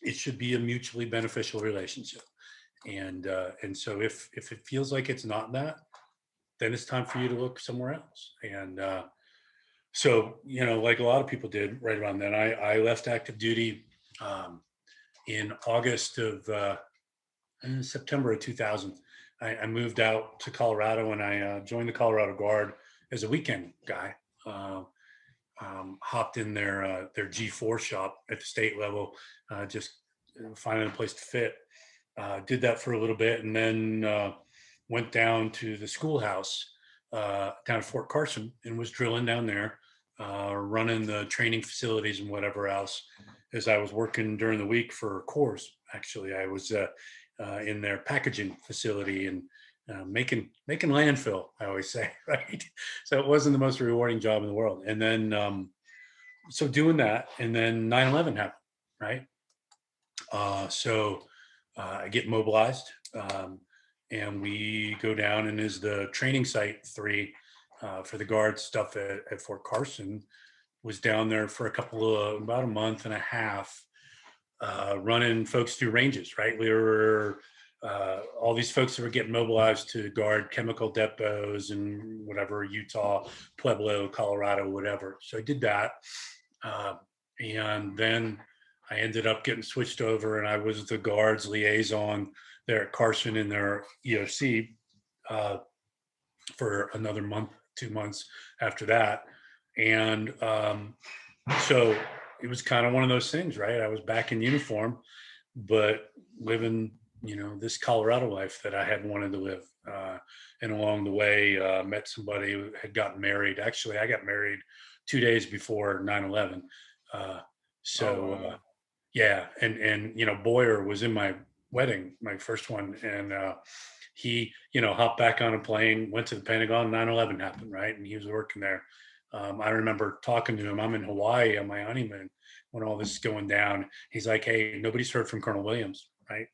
it should be a mutually beneficial relationship. And so if it feels like it's not that, then it's time for you to look somewhere else. And so like a lot of people did right around then, I left active duty um, in August of in September of 2000. I moved out to Colorado, and I joined the Colorado Guard as a weekend guy. Uh, Hopped in their G4 shop at the state level, just finding a place to fit. Did that for a little bit, and then went down to the schoolhouse down at Fort Carson and was drilling down there, running the training facilities and whatever else. As I was working during the week for Corps, actually, I was in their packaging facility and making landfill. I always say, right? So it wasn't the most rewarding job in the world. And then so doing that, and then 9/11 happened, right? So I get mobilized, and we go down, and is the training site 3 for the guard stuff at Fort Carson. Was down there for about a month and a half, running folks through ranges, right? We were all these folks that were getting mobilized to guard chemical depots and whatever, Utah, Pueblo, Colorado, whatever. So I did that. Uh, and then I ended up getting switched over, and I was the guards liaison there at Carson in their EOC uh, for another month, 2 months after that. And so it was kind of one of those things, right? I was back in uniform, but living, this Colorado life that I had wanted to live. And along the way, met somebody who had gotten married. Actually, I got married 2 days before 9/11. Uh, Oh so wow. yeah, and Boyer was in my wedding, my first one, and he hopped back on a plane, went to the Pentagon. 9/11 happened, right, and he was working there. I remember talking to him. I'm in Hawaii on my honeymoon when all this is going down. He's like, "Hey, nobody's heard from Colonel Williams, right?"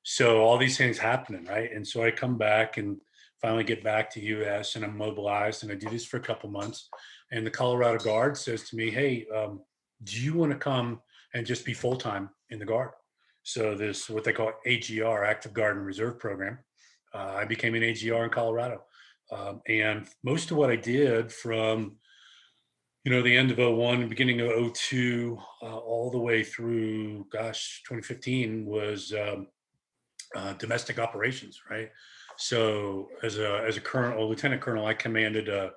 So all these things happening, right? And so I come back and finally get back to US, and I'm mobilized, and I do this for a couple months. And the Colorado Guard says to me, "Hey, do you want to come and just be full time in the Guard?" So this what they call AGR, Active Guard and Reserve Program. I became an AGR in Colorado, and most of what I did from the end of '01, beginning of '02, all the way through, gosh, 2015 was domestic operations, right? So as a colonel, lieutenant colonel, I commanded a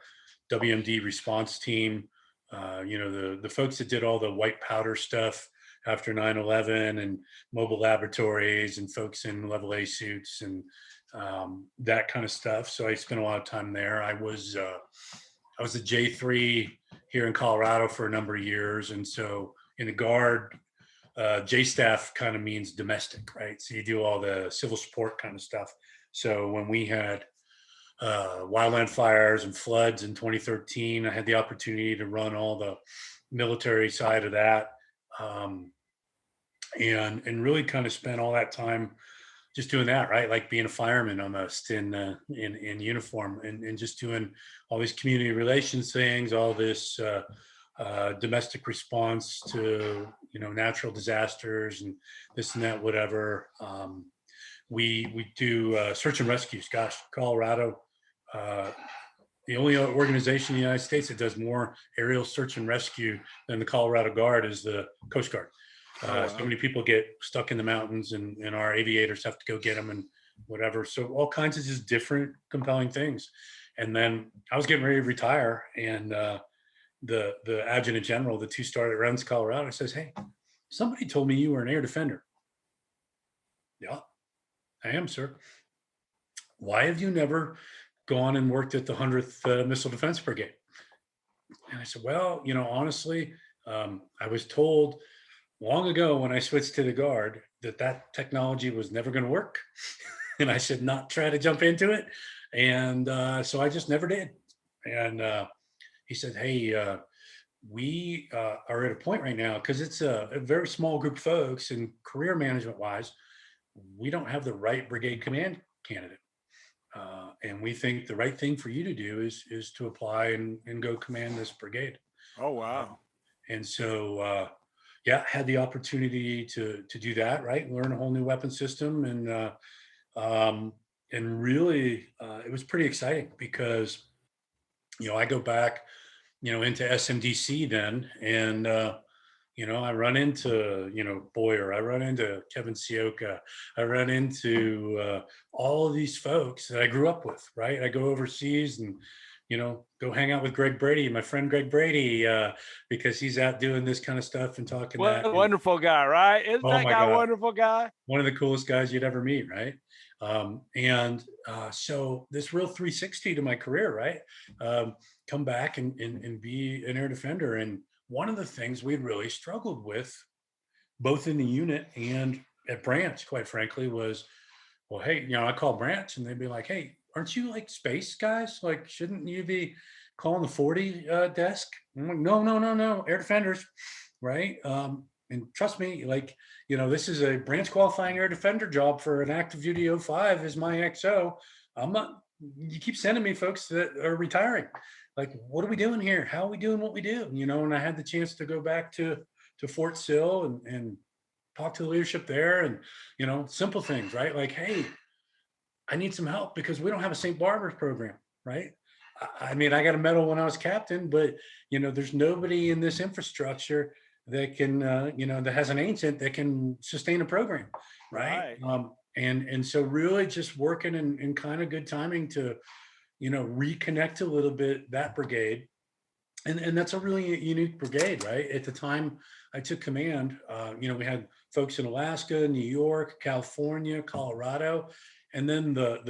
WMD response team. The folks that did all the white powder stuff after 9/11, and mobile laboratories, and folks in level A suits, and that kind of stuff. So I spent a lot of time there. I was a J3 here in Colorado for a number of years, and so in the Guard, J-staff kind of means domestic, right? So you do all the civil support kind of stuff. So when we had wildland fires and floods in 2013, I had the opportunity to run all the military side of that, um, and really kind of spent all that time just doing that, right? Like being a fireman almost in uniform, and just doing all these community relations things, all this domestic response to natural disasters and this and that, whatever. We do search and rescues. Gosh, Colorado, uh, the only organization in the United States that does more aerial search and rescue than the Colorado Guard is the Coast Guard. Oh, wow. So many people get stuck in the mountains, and our aviators have to go get them and whatever. So all kinds of just different compelling things. And then I was getting ready to retire, and the adjutant general, the two-star that runs Colorado, says, "Hey, somebody told me you were an air defender." "Yeah, I am, sir." "Why have you never gone and worked at the 100th Missile Defense Brigade?" And I said, "Well, honestly, I was told long ago when I switched to the Guard that technology was never going to work, and I should not try to jump into it. And so I just never did." And he said, "Hey, we are at a point right now, because it's a very small group of folks, and career management wise, we don't have the right brigade command candidate. And we think the right thing for you to do is to apply and go command this brigade." Oh, Um, wow. and so, yeah, had the opportunity to do that, right? Learn a whole new weapon system, um, and really, it was pretty exciting because I go back, into SMDC then, and I run into Boyer, I run into Kevin Sioka, I run into all of these folks that I grew up with, right? I go overseas and go hang out with Greg Brady, my friend Greg Brady, because he's out doing this kind of stuff and talking What that. a And wonderful guy, right? Isn't oh that my guy a God, wonderful guy? one of the coolest guys you'd ever meet, right? And so this real 360 to my career, right? Come back and be an air defender. And one of the things we really struggled with, both in the unit and at branch, quite frankly, was, well, hey, I call branch and they'd be like, "Hey, aren't you like space guys? Like, shouldn't you be calling the 40 desk?" I'm like, "No, no, no, no, air defenders," right? And trust me, like, this is a branch qualifying air defender job for an active duty O5 is my XO. I'm not, you keep sending me folks that are retiring. Like, what are we doing here? How are we doing what we do? And I had the chance to go back to Fort Sill and talk to the leadership there, and simple things, right? Like, "Hey, I need some help because we don't have a St. Barbara's program," right? I mean, I got a medal when I was captain, but there's nobody in this infrastructure that can, that has an ancient that can sustain a program, right? Right. And so really just working in kind of good timing to, reconnect a little bit that brigade. And that's a really unique brigade, right? At the time I took command, we had folks in Alaska, New York, California, Colorado, and then the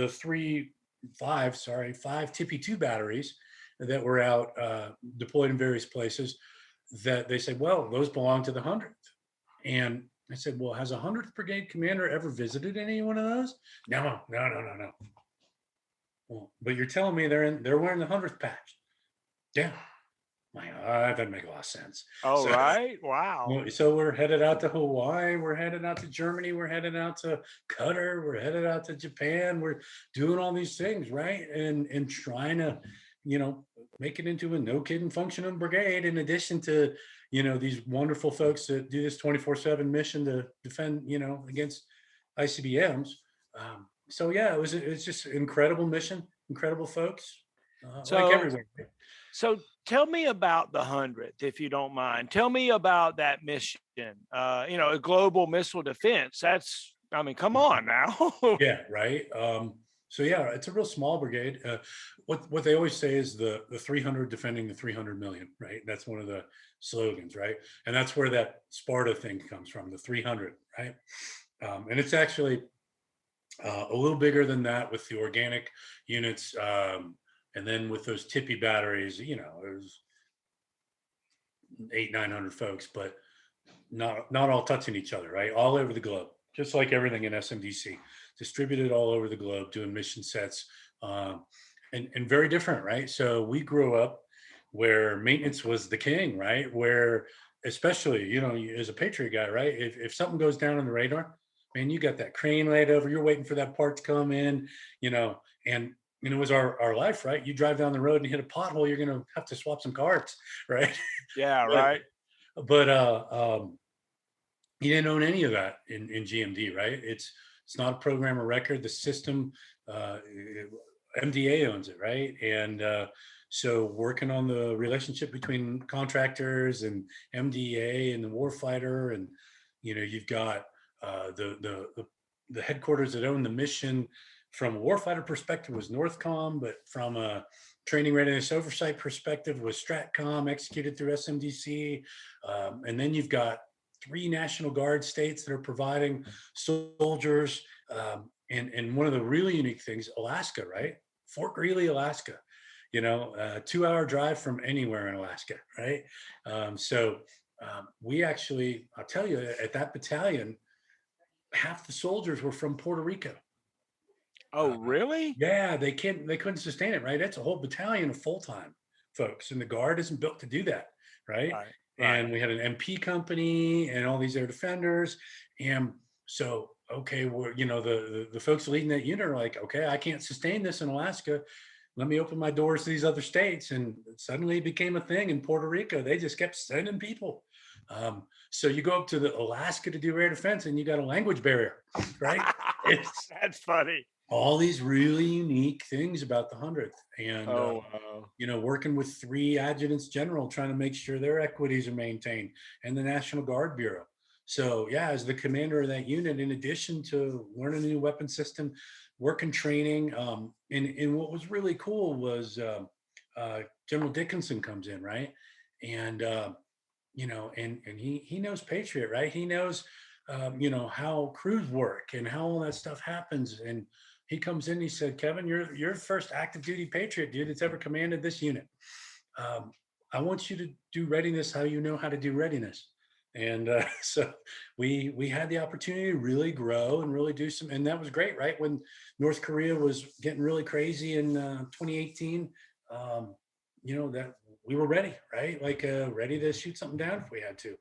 five TP2 batteries that were out deployed in various places, that they said, "Well, those belong to the 100th." And I said, "Well, has a 100th Brigade commander ever visited any one of those?" "No, no, no, no, no." "Well, but you're telling me they're wearing the 100th patch." "Yeah." My God, that doesn't make a lot of sense. Oh, So, right. Wow. so we're headed out to Hawaii. We're headed out to Germany. We're headed out to Qatar. We're headed out to Japan. We're doing all these things, right? And trying to, make it into a no kidding functioning brigade. In addition to, these wonderful folks that do this 24/7 mission to defend, against ICBMs. So yeah, it's just an incredible mission, incredible folks, like So, everywhere. so tell me about the 100th, if you don't mind. Tell me about that mission. A global missile defense. I mean, come on now. Yeah, right. So yeah, it's a real small brigade. What they always say is the 300 defending the 300 million, right? That's one of the slogans, right? And that's where that Sparta thing comes from, the 300, right? And it's actually a little bigger than that with the organic units, and then with those tippy batteries, there's 800-900 folks, but not all touching each other, right? All over the globe, just like everything in SMDC, distributed all over the globe, doing mission sets, um, and very different, right? So we grew up where maintenance was the king, right? Where especially, as a Patriot guy, right? If something goes down on the radar, man, you got that crane laid over, you're waiting for that part to come in, and it was our life, right? You drive down the road and hit a pothole, you're gonna have to swap some cards, right? Yeah, but right. but he didn't own any of that in GMD, right? It's not a program or record. The system, uh, MDA owns it, right? And so working on the relationship between contractors and MDA and the warfighter, and you've got the headquarters that own the mission. From a warfighter perspective was Northcom, but from a training readiness oversight perspective was Stratcom, executed through SMDC. And then you've got 3 National Guard states that are providing soldiers. And one of the really unique things, Alaska, right? Fort Greely, Alaska, 2-hour drive from anywhere in Alaska, right? We actually, I'll tell you, at that battalion, half the soldiers were from Puerto Rico. Oh, really? Yeah, they couldn't sustain it, right? That's a whole battalion of full-time folks, and the Guard isn't built to do that, right? Right. Right. And we had an MP company and all these air defenders. And so, okay, well, the folks leading that unit are like, okay, I can't sustain this in Alaska. Let me open my doors to these other states. And suddenly it became a thing in Puerto Rico. They just kept sending people. So you go up to the Alaska to do air defense and you got a language barrier, right? It's That's funny. all these really unique things about the 100th. And Oh, wow. working with 3 adjutants general, trying to make sure their equities are maintained, and the National Guard Bureau. So yeah, as the commander of that unit, in addition to learning a new weapon system, working training, and what was really cool was General Dickinson comes in, right? And and he knows Patriot, right? He knows how crews work and how all that stuff happens. And he comes in, he said, Kevin, you're the first active duty Patriot dude that's ever commanded this unit. I want you to do readiness how you know how to do readiness. And so we had the opportunity to really grow and really do some, and that was great, right? When North Korea was getting really crazy in 2018, that we were ready, right? Like ready to shoot something down if we had to.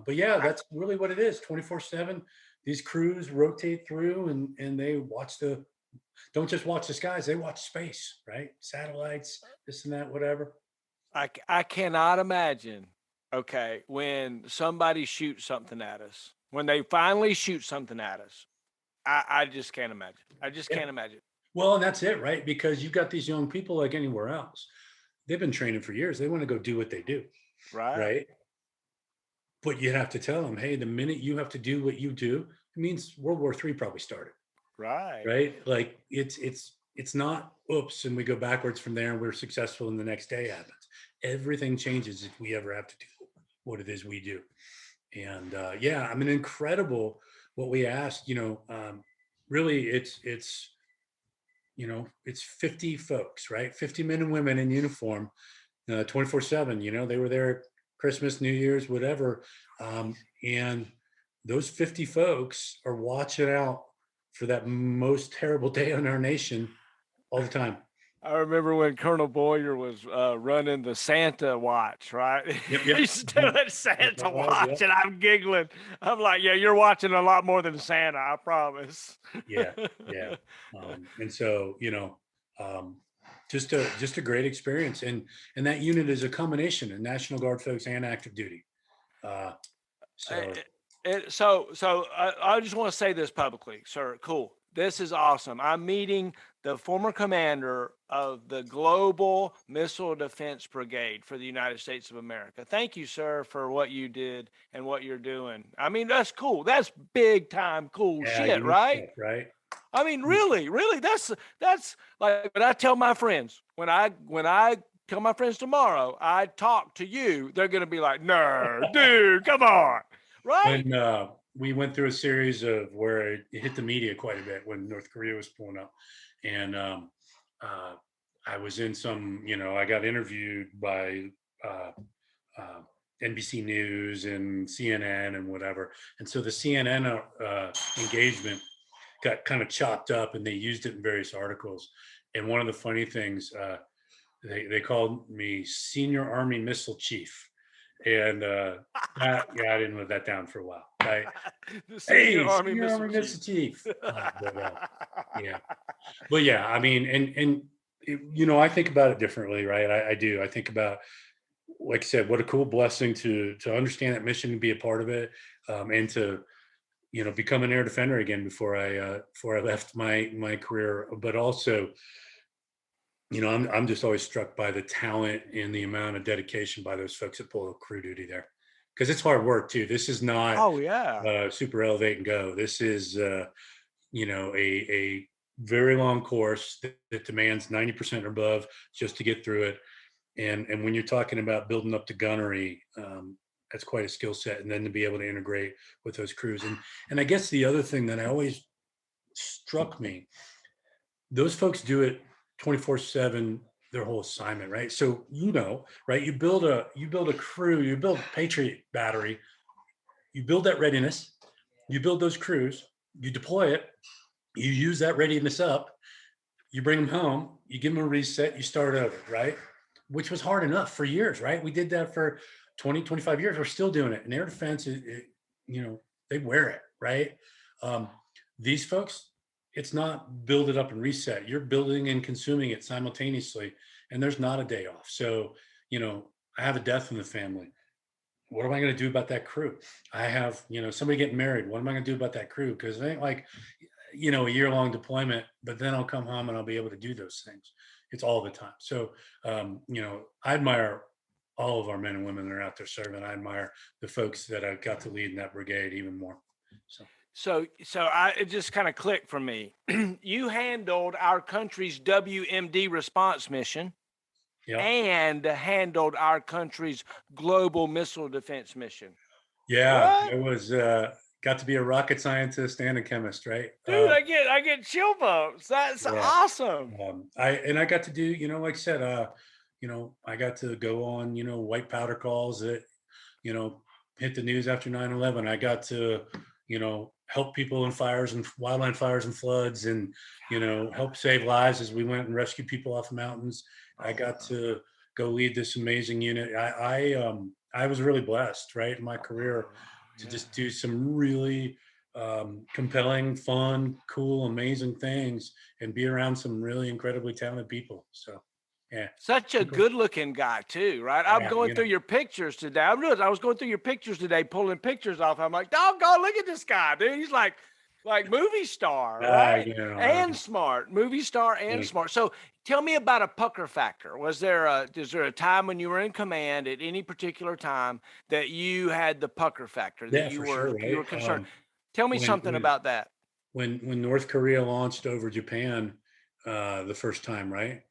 But yeah, that's really what it is. 24/7. These crews rotate through and they don't just watch the skies, they watch space, right? Satellites, this and that, whatever. I cannot imagine, okay, when somebody shoots something at us, when they finally shoot something at us. I just can't imagine. I just Yeah. can't imagine. Well, and that's it, right? Because you've got these young people like anywhere else. They've been training for years. They want to go do what they do, Right. right? But you have to tell them, hey, the minute you have to do what you do, it means World War III probably started, Right. right? Like it's not oops, and we go backwards from there and we're successful and the next day happens. Everything changes if we ever have to do what it is we do. And yeah, I mean, incredible what we asked. Really, it's 50 folks, right? 50 men and women in uniform, 24/7. They were there Christmas, New Year's, whatever. And those 50 folks are watching out for that most terrible day in our nation all the time. I remember when Colonel Boyer was running the Santa watch, right? Yep, yep. He's doing Santa Yep. watch, and I'm giggling. I'm like, yeah, you're watching a lot more than Santa, I promise. Yeah, yeah. And so, um, just a great experience. And that unit is a combination of National Guard folks and active duty. Uh, so So I just want to say this publicly, sir. Cool. This is awesome. I'm meeting the former commander of the Global Missile Defense Brigade for the United States of America. Thank you, sir, for what you did and what you're doing. I mean, that's cool. That's big time cool yeah, shit, unique right? stuff, right? I mean, really, that's like when I tell my friends, when I tell my friends tomorrow, I talk to you, they're gonna be like, no, dude, come on. Right? When we went through a series of where it hit the media quite a bit when North Korea was pulling up, and uh, I was in some, I got interviewed by uh, NBC News and CNN and whatever. And so the CNN engagement got kind of chopped up, and they used it in various articles. And one of the funny things, they called me Senior Army Missile Chief. And I didn't live that down for a while. Right? The Senior Hey, Army Senior Missile Army Chief. Missile Chief. Yeah. But yeah, I mean, and you know, I think about it differently, right? I do. I think about, like I said, what a cool blessing to understand that mission and be a part of it, and to, you know, become an air defender again before I left my career. But also, you know, I'm just always struck by the talent and the amount of dedication by those folks that pull crew duty there, because it's hard work too. This is not Oh yeah. super elevate and go. This is you know, a very long course that demands 90% or above just to get through it. And when you're talking about building up the gunnery, that's quite a skill set. And then to be able to integrate with those crews. And I guess the other thing that I always struck me, those folks do it 24/7 their whole assignment, right? So, you know, right, you build a crew, you build Patriot battery, you build that readiness, you build those crews, you deploy it, you use that readiness up, you bring them home, you give them a reset, you start over, right? Which was hard enough for years, right? We did that for 20, 25 years. We're still doing it. And air defense, you know, they wear it, right? Um, these folks, it's not build it up and reset. You're building and consuming it simultaneously, and there's not a day off. So, you know, I have a death in the family. What am I going to do about that crew? I have, you know, somebody getting married. What am I going to do about that crew? Because it ain't like, you know, a year-long deployment, but then I'll come home and I'll be able to do those things. It's all the time. So, you know, I admire all of our men and women that are out there serving. I admire the folks that I got to lead in that brigade even more. So, It just kind of clicked for me. You handled our country's WMD response mission yeah, and handled our country's global missile defense mission. yeah, What? it was got to be a rocket scientist and a chemist, right? Dude, I get chill bumps. That's Yeah. awesome. I got to do, you know, like I said, you know, I got to go on, you know, white powder calls that, you know, hit the news after 9/11. I got to, you know, help people in fires and wildland fires and floods, and, you know, help save lives as we went and rescued people off the mountains. I Oh got wow. to go lead this amazing unit. I was really blessed, right, in my career to Yeah. just do some really compelling, fun, cool, amazing things and be around some really incredibly talented people. So, yeah, Such a super, good looking guy too, right? I'm yeah, going you know, through your pictures today. I was going through your pictures today, pulling pictures off. I'm like, doggone, look at this guy, dude. He's like movie star, right? you know, And smart, movie star and yeah, smart. So tell me about a pucker factor. Is there a time when you were in command at any particular time that you had the pucker factor that yeah, you for were sure, you right? were concerned? Tell me When something about that. when North Korea launched over Japan the first time, right?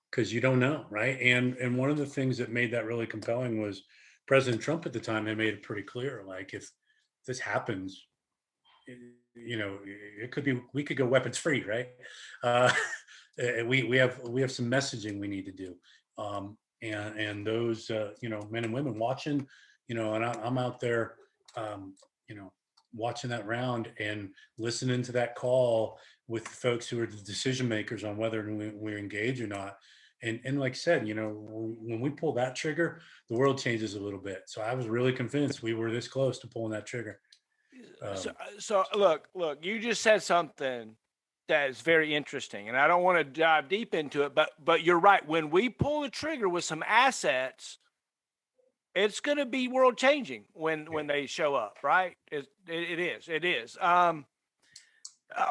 Because you don't know, right? And one of the things that made that really compelling was President Trump at the time had made it pretty clear, like if this happens, you know, it could be we could go weapons free, right? Uh, we have some messaging we need to do, and those you know, men and women watching, you know, and I'm out there, you know, watching that round and listening to that call with folks who are the decision makers on whether we engage or not. And like I said, you know, when we pull that trigger, the world changes a little bit. So I was really convinced we were this close to pulling that trigger. So, Um, look, you just said something that is very interesting, and I don't want to dive deep into it, but you're right. When we pull the trigger with some assets, it's going to be world changing yeah. when they show up, right? It is.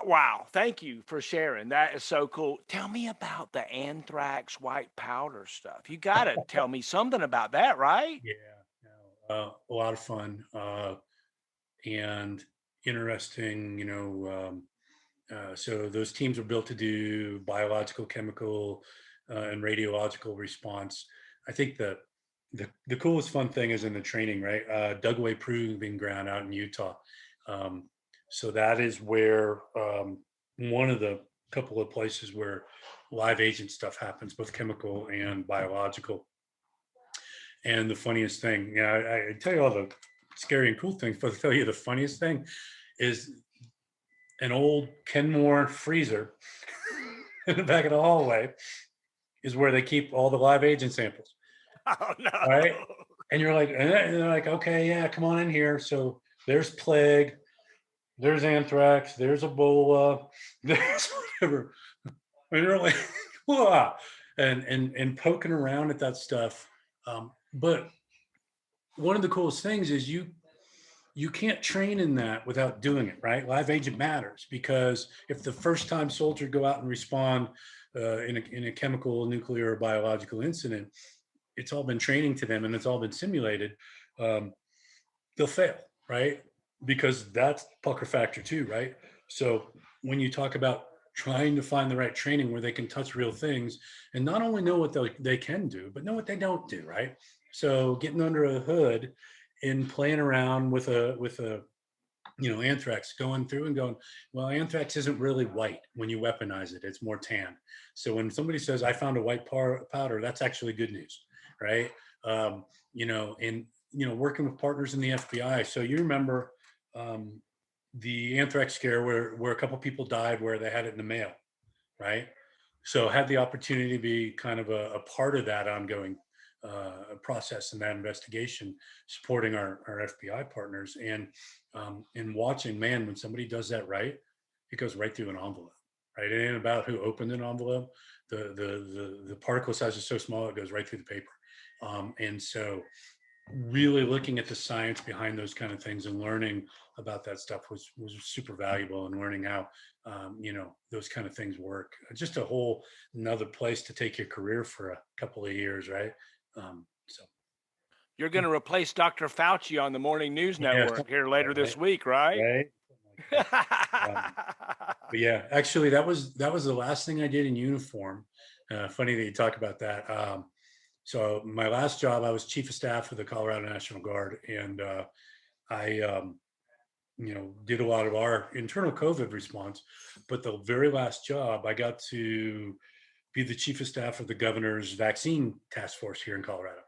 Wow, thank you for sharing. That is so cool. Tell me about the anthrax white powder stuff. You got to tell me something about that, right? Yeah, no, a lot of fun and interesting. You know, so those teams were built to do biological, chemical, and radiological response. I think the coolest fun thing is in the training, right? Dugway Proving Ground out in Utah. Um, so that is where one of the couple of places where live agent stuff happens, both chemical and biological. And the funniest thing, yeah, I tell you all the scary and cool things, but I'll tell you the funniest thing is an old Kenmore freezer in the back of the hallway is where they keep all the live agent samples. Oh All right. no. And you're like, and they're like, okay, yeah, come on in here. So there's plague, there's anthrax, there's Ebola, there's whatever. And you're like, wow. And poking around at that stuff. But one of the coolest things is you can't train in that without doing it, right? Live agent matters because if the first time soldier go out and respond in a chemical, nuclear, or biological incident, it's all been training to them and it's all been simulated. Um, they'll fail, right? Because that's pucker factor too, right? So when you talk about trying to find the right training where they can touch real things and not only know what they can do, but know what they don't do, right? So getting under a hood and playing around with a anthrax, going through and going, well, anthrax isn't really white when you weaponize it, it's more tan. So when somebody says I found a white powder, that's actually good news, right? um, and working with partners in the FBI. So you remember um, the anthrax scare where a couple people died where they had it in the mail, right? So had the opportunity to be kind of a part of that ongoing process and that investigation, supporting our FBI partners and watching, man, when somebody does that right, it goes right through an envelope, right? It ain't about who opened an envelope. The particle size is so small, it goes right through the paper. And so really looking at the science behind those kind of things and learning about that stuff was super valuable, and learning how those kind of things work. Just a whole another place to take your career for a couple of years, right? So You're going to replace Dr. Fauci on the morning news yeah, network something here like later that, this week, right? right? Something like that. But yeah, actually, that was the last thing I did in uniform. Funny that you talk about that. So my last job, I was chief of staff for the Colorado National Guard, and I did a lot of our internal COVID response. But the very last job, I got to be the chief of staff of the governor's vaccine task force here in Colorado.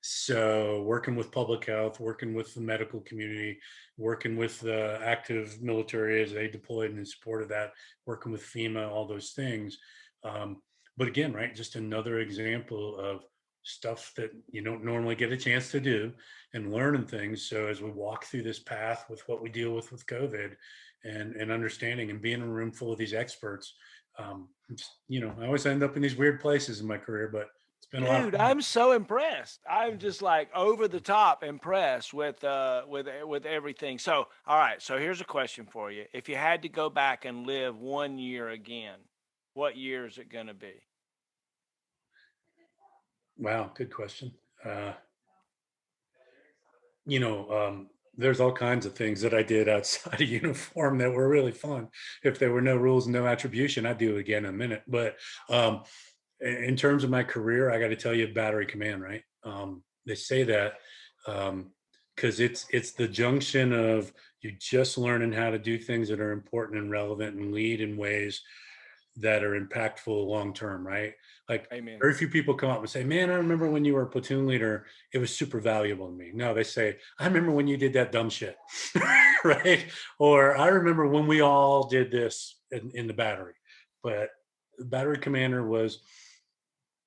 So working with public health, working with the medical community, working with the active military as they deployed and in support of that, working with FEMA, all those things. Um, but again, right, just another example of stuff that you don't normally get a chance to do and learning things. So as we walk through this path with what we deal with COVID and understanding and being in a room full of these experts, I always end up in these weird places in my career, but it's been a lot of Dude, fun. I'm so impressed. I'm just like over the top impressed with everything. So, all right, so here's a question for you. If you had to go back and live 1 year again, what year is it going to be? Wow, good question. Uh, you know, um, there's all kinds of things that I did outside of uniform that were really fun. If there were no rules and no attribution, I'd do it again in a minute. But um, in terms of my career, I got to tell you, battery command, right? They say that because it's the junction of you just learning how to do things that are important and relevant and lead in ways that are impactful long term, right? Like Amen. very few people come up and say, "Man, I remember when you were a platoon leader; it was super valuable to me." No, they say, "I remember when you did that dumb shit," right? Or I remember when we all did this in the battery. But the battery commander was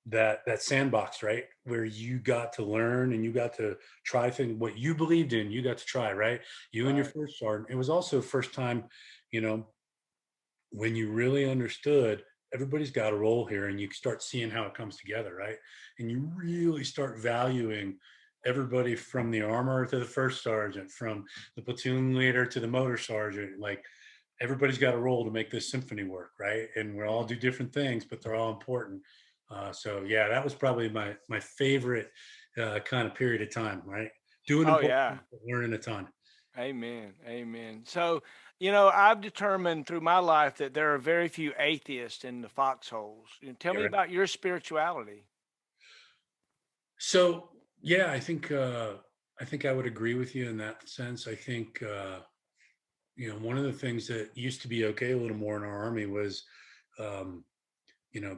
that sandbox, right, where you got to learn and you got to try things what you believed in. You got to try, right? You and your Right. first sergeant. It was also first time, you know, when you really understood everybody's got a role here and you start seeing how it comes together, right? And you really start valuing everybody from the armor to the first sergeant, from the platoon leader to the motor sergeant. Like everybody's got a role to make this symphony work, right? And we all do different things, but they're all important. So yeah, that was probably my favorite kind of period of time, right? Doing Oh important, yeah. things, but learning a ton. Amen. Amen. So, I've determined through my life that there are very few atheists in the foxholes. Tell Yeah, me right. about your spirituality. So yeah, I think I would agree with you in that sense. I think one of the things that used to be okay a little more in our army was um,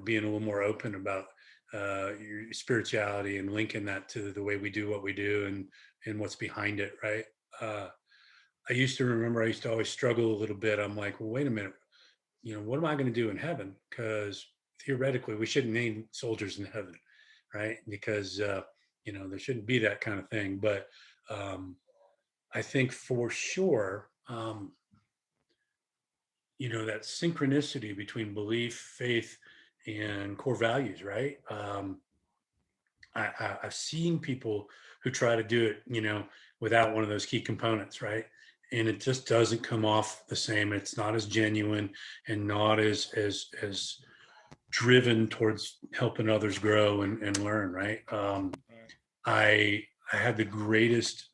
being a little more open about your spirituality and linking that to the way we do what we do and what's behind it, right? I used to remember I used to always struggle a little bit. I'm like, well, wait a minute, what am I going to do in heaven? Because theoretically, we shouldn't need soldiers in heaven, right? Because there shouldn't be that kind of thing. But um, I think for sure, that synchronicity between belief, faith, and core values, right? I've seen people who try to do it, without one of those key components, right? And it just doesn't come off the same. It's not as genuine and not as driven towards helping others grow and learn, right? Right. I had the greatest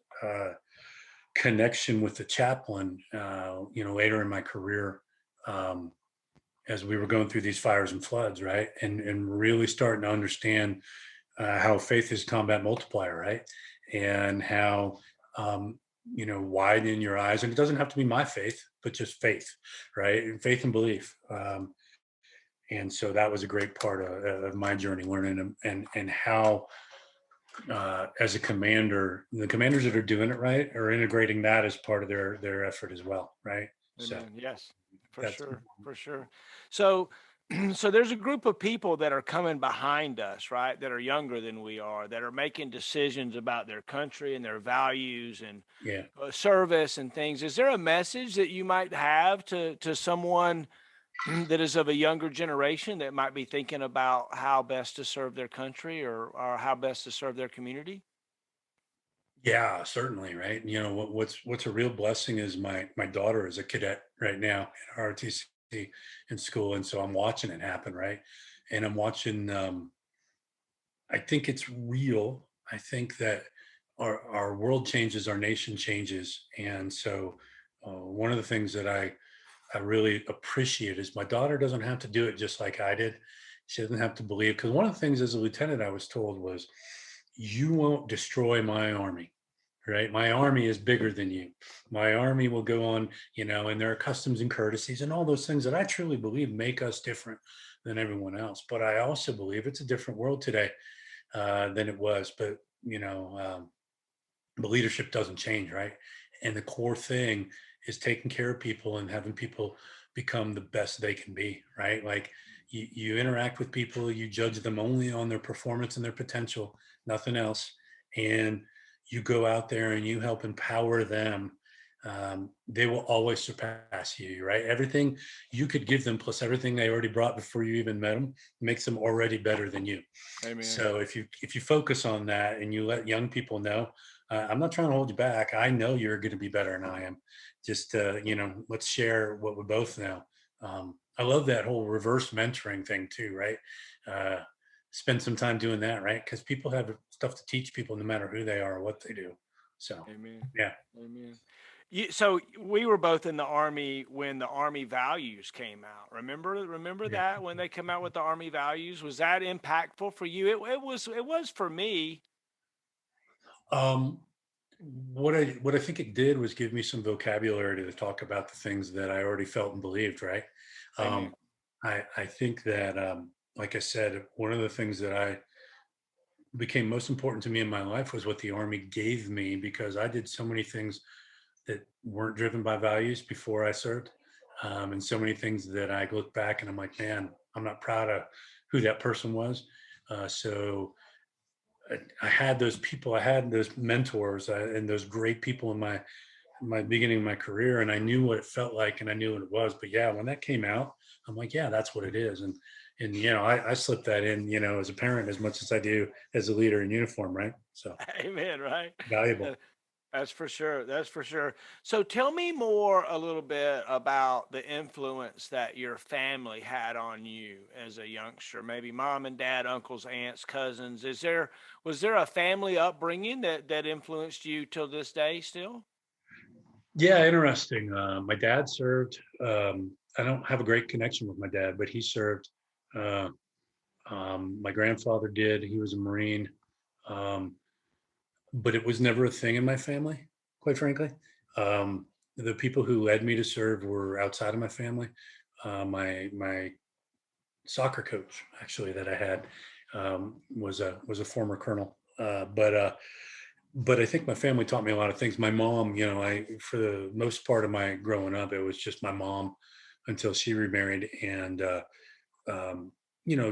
connection with the chaplain, later in my career, um, as we were going through these fires and floods, right? And really starting to understand how faith is combat multiplier, right? And how widen your eyes, and it doesn't have to be my faith, but just faith, right? And faith and belief. And so that was a great part of my journey, learning and how, as a commander, the commanders that are doing it right are integrating that as part of their effort as well, right? So Amen. Yes, for that's sure, for sure. So, so there's a group of people that are coming behind us, right? That are younger than we are, that are making decisions about their country and their values and yeah. service and things. Is there a message that you might have to someone that is of a younger generation that might be thinking about how best to serve their country or how best to serve their community? Yeah, certainly, right. What's a real blessing is my daughter is a cadet right now at ROTC in school, and so I'm watching it happen, right? And I'm watching. I think it's real. I think that our world changes, our nation changes, and so one of the things that I really appreciate is my daughter doesn't have to do it just like I did. She doesn't have to believe, because one of the things as a lieutenant I was told was, "You won't destroy my army." Right? My army is bigger than you. My army will go on, and there are customs and courtesies and all those things that I truly believe make us different than everyone else. But I also believe it's a different world today than it was. But, the leadership doesn't change, right? And the core thing is taking care of people and having people become the best they can be, right? Like you interact with people, you judge them only on their performance and their potential, nothing else. And you go out there and you help empower them. They will always surpass you, right? Everything you could give them plus everything they already brought before you even met them makes them already better than you. Amen. So if you focus on that and you let young people know, I'm not trying to hold you back. I know you're going to be better than I am. Just let's share what we both know. I love that whole reverse mentoring thing too, right? Uh, Spend some time doing that, right? Because people have stuff to teach people, no matter who they are or what they do. So, Amen. yeah, Amen. So we were both in the army when the army values came out. Remember yeah. that when they come out with the army values, was that impactful for you? It was for me. Um, what I think it did was give me some vocabulary to talk about the things that I already felt and believed. Right. Amen. Um, I think that, like I said, one of the things that I became most important to me in my life was what the Army gave me, because I did so many things that weren't driven by values before I served, and so many things that I look back and I'm like, man, I'm not proud of who that person was. So I had those people, I had those mentors, and those great people in my beginning of my career, and I knew what it felt like and I knew what it was. But yeah, when that came out, I'm like, yeah, that's what it is. And I slip that in, as a parent as much as I do as a leader in uniform, right? So Amen. Right. valuable. Uh, That's for sure. That's for sure. So tell me more a little bit about the influence that your family had on you as a youngster. Maybe mom and dad, uncles, aunts, cousins. Was there a family upbringing that influenced you till this day still? Yeah, interesting. My dad served. I don't have a great connection with my dad, but he served. Uh, my grandfather did. He was a Marine. Um, but it was never a thing in my family, quite frankly. The people who led me to serve were outside of my family. My soccer coach, actually, that I had, was a former colonel. But I think my family taught me a lot of things. My mom, I for the most part of my growing up, it was just my mom until she remarried, and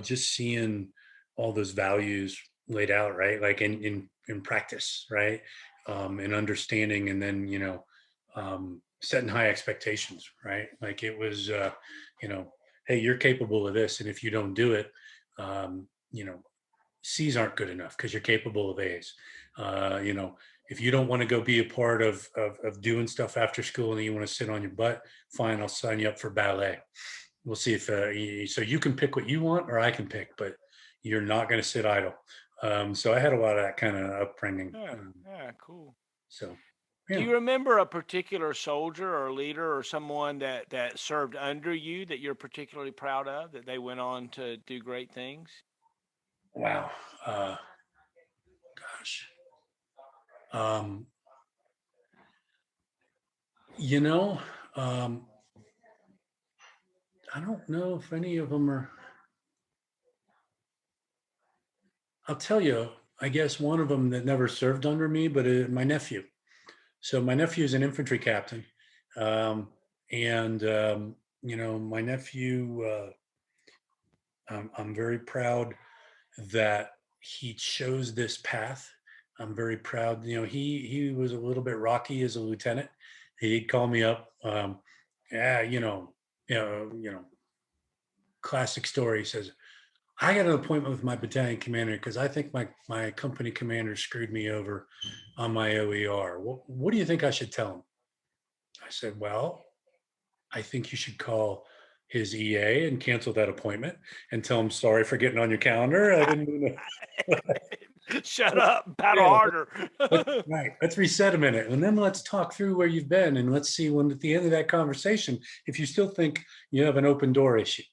just seeing all those values laid out, right? Like in practice, right? And understanding, and then setting high expectations, right? Like it was, you know, hey, you're capable of this, and if you don't do it, um, you know, C's aren't good enough because you're capable of A's. If you don't want to go be a part of doing stuff after school and you want to sit on your butt, fine, I'll sign you up for ballet. We'll see if so you can pick what you want or I can pick, but you're not going to sit idle. So I had a lot of that kind of upbringing. Yeah, yeah, cool. So Do yeah. you remember a particular soldier or leader or someone that served under you that you're particularly proud of, that they went on to do great things? Wow. Uh, Gosh. Um, you know, um, I don't know if any of them are. I'll tell you. I guess one of them that never served under me, but my nephew. So my nephew is an infantry captain, um, and my nephew. I'm very proud that he chose this path. I'm very proud. He was a little bit rocky as a lieutenant. He'd call me up. Yeah, classic story. He says, "I got an appointment with my battalion commander because I think my company commander screwed me over on my OER. What do you think I should tell him?" I said, "Well, I think you should call his EA and cancel that appointment and tell him sorry for getting on your calendar. I didn't mean to." Shut up, battle Yeah, harder. right. Let's reset a minute, and then let's talk through where you've been, and let's see when at the end of that conversation, if you still think you have an open door issue.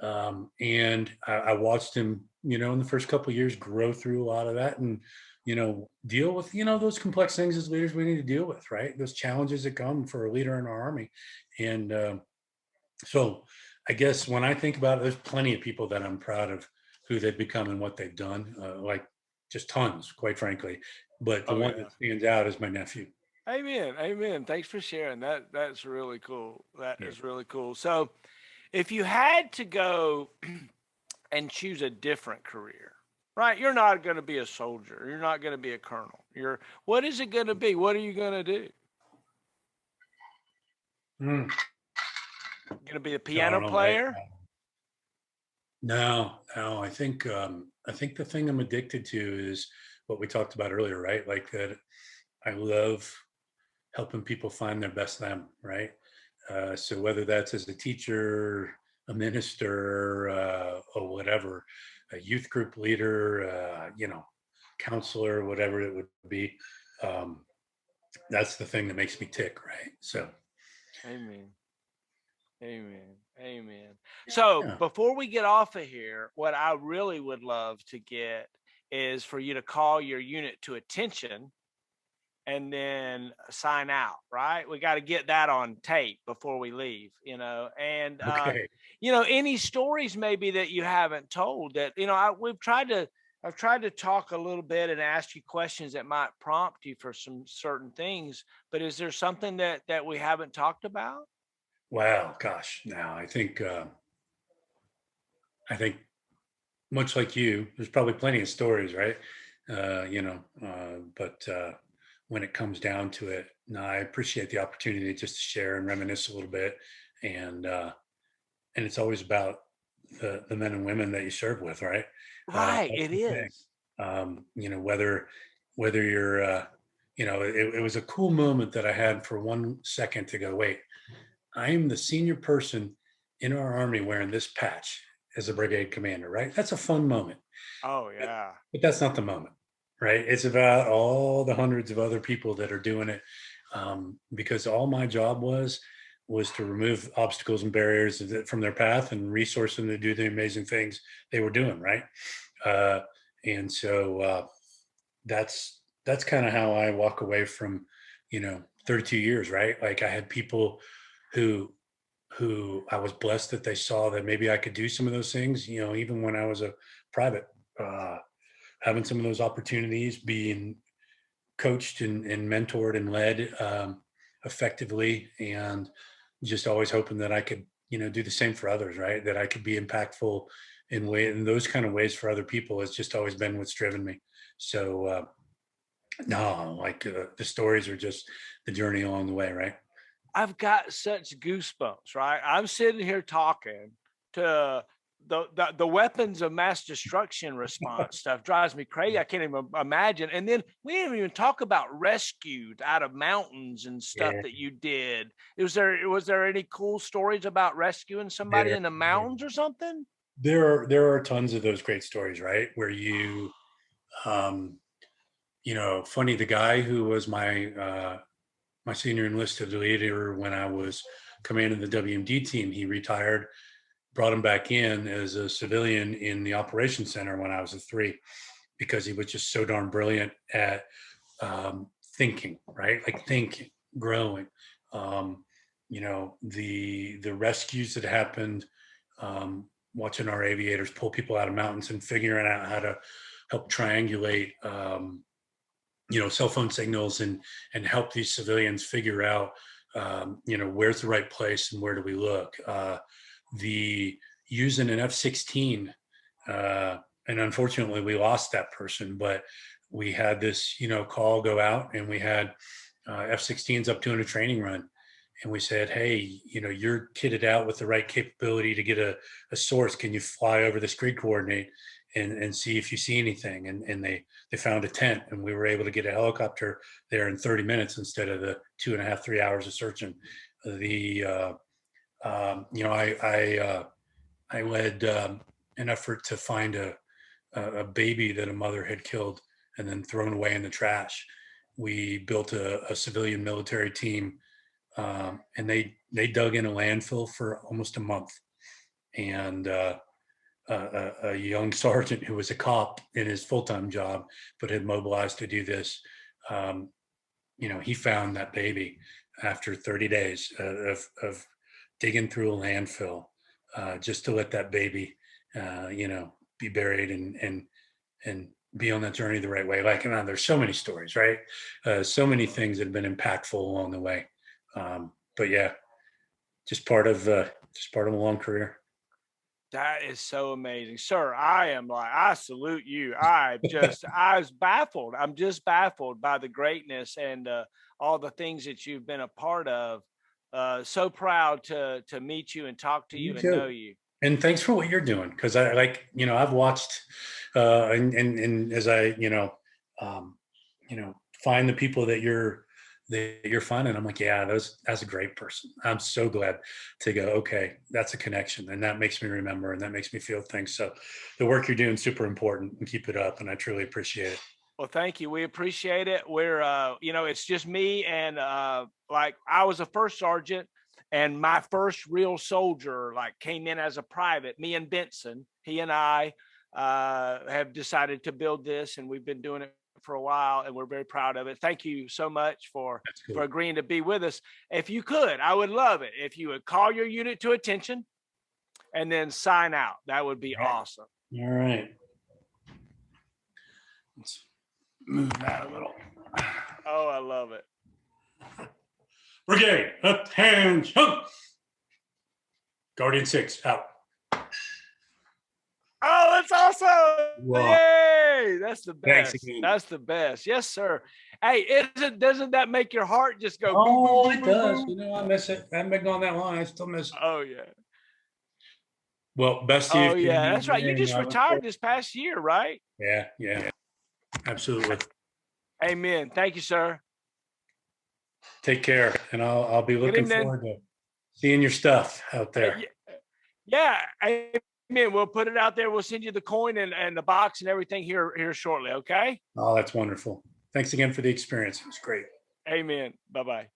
And I watched him, in the first couple of years, grow through a lot of that, and deal with those complex things as leaders we need to deal with, right? Those challenges that come for a leader in our army, and so I guess when I think about it, there's plenty of people that I'm proud of who they've become and what they've done, like just tons, quite frankly. But the Oh one that yeah. stands out is my nephew. Amen. Amen. Thanks for sharing. That's really cool. That Yeah. is really cool. So if you had to go and choose a different career, right? You're not going to be a soldier. You're not going to be a colonel. What is it going to be? What are you going to do? Mm. Going to be a I piano don't know. Hey, player? no, no. I think the thing I'm addicted to is what we talked about earlier, right? Like that. I love helping people find their best them, right? So whether that's as a teacher, a minister, or whatever, a youth group leader, counselor, whatever it would be, um, that's the thing that makes me tick, right? So, Amen. Amen. Amen. So yeah. before we get off of here, what I really would love to get is for you to call your unit to attention and then sign out, right? We got to get that on tape before we leave, and Okay. any stories maybe that you haven't told that, I've tried to talk a little bit and ask you questions that might prompt you for some certain things, but is there something that we haven't talked about? Wow. Gosh. Now I think much like you, there's probably plenty of stories, right? But when it comes down to it, no, I appreciate the opportunity just to share and reminisce a little bit, and it's always about the men and women that you serve with, right? Right, That's it the thing. is. Whether you're, it was a cool moment that I had for 1 second to go, wait, I am the senior person in our army wearing this patch as a brigade commander, right? That's a fun moment. Oh But, yeah. but that's not the moment, right? It's about all the hundreds of other people that are doing it, because all my job was to remove obstacles and barriers from their path and resource them to do the amazing things they were doing, right? Uh, and so that's kind of how I walk away from 32 years, right? Like I had people who I was blessed that they saw that maybe I could do some of those things, even when I was a private. having some of those opportunities, being coached and mentored and led effectively, and just always hoping that I could, do the same for others, right? That I could be impactful in those kind of ways for other people has just always been what's driven me. So no, like the stories are just the journey along the way, right? I've got such goosebumps, right? I'm sitting here talking to the weapons of mass destruction response stuff drives me crazy. I can't even imagine. And then we didn't even talk about rescued out of mountains and stuff Yeah, that you did. Was there any cool stories about rescuing somebody there, in the mountains or something? there are tons of those great stories, right? Where um, funny, the guy who was my senior enlisted leader when I was commanding the WMD team, he retired, brought him back in as a civilian in the operations center when I was a 3, because he was just so darn brilliant at thinking, right? Like thinking, growing. The rescues that happened, watching our aviators pull people out of mountains and figuring out how to help triangulate, cell phone signals and help these civilians figure out, where's the right place and where do we look. The using an F-16, and unfortunately we lost that person, but we had this, call go out, and we had F-16s up doing a training run. And we said, hey, you're kitted out with the right capability to get a source. Can you fly over this grid coordinate and see if you see anything? And they found a tent, and we were able to get a helicopter there in 30 minutes instead of the 2.5, 3 hours of searching. I led an effort to find a baby that a mother had killed and then thrown away in the trash. We built a civilian military team, and they dug in a landfill for almost a month. And a young sergeant who was a cop in his full-time job but had mobilized to do this, he found that baby after 30 days of digging through a landfill, just to let that baby, be buried and be on that journey the right way. Like, there's so many stories, right? So many things that have been impactful along the way. But yeah, just part of a long career. That is so amazing, sir. I salute you. I was baffled. I'm just baffled by the greatness and all the things that you've been a part of. So proud to meet you and talk to You you and too. know you. And thanks for what you're doing. Cause I like, I've watched, and as I, um, find the people that you're finding, I'm like, yeah, that's a great person. I'm so glad to go, okay, that's a connection. And that makes me remember, and that makes me feel things. So the work you're doing is super important, and keep it up. And I truly appreciate it. Well, thank you. We appreciate it. It's just me and like I was a first sergeant, and my first real soldier like came in as a private. Me and Benson, he and I have decided to build this, and we've been doing it for a while, and we're very proud of it. Thank you so much for That's cool. for agreeing to be with us. If you could, I would love it if you would call your unit to attention and then sign out. That would be awesome. All right. Let's move that a little. Oh, I love it. Brigade, up, hands, up. Guardian 6, out. Oh, that's awesome. Wow. Yay. That's the Thanks best. again. That's the best. Yes, sir. Hey, doesn't that make your heart just go boom, Oh, boom, it boom, does. boom? I miss it. I haven't been gone that long. I still miss it. Oh, yeah. Well, best to you. Oh, If you yeah. need That's right. You anything, just I look retired forward- this past year, right? Yeah, absolutely. Amen. Thank you, sir. Take care, and I'll be Good looking evening. forward to seeing your stuff out there. Yeah. Amen. We'll put it out there. We'll send you the coin and the box and everything here shortly. Okay. Oh, that's wonderful. Thanks again for the experience. It was great. Amen. Bye-bye.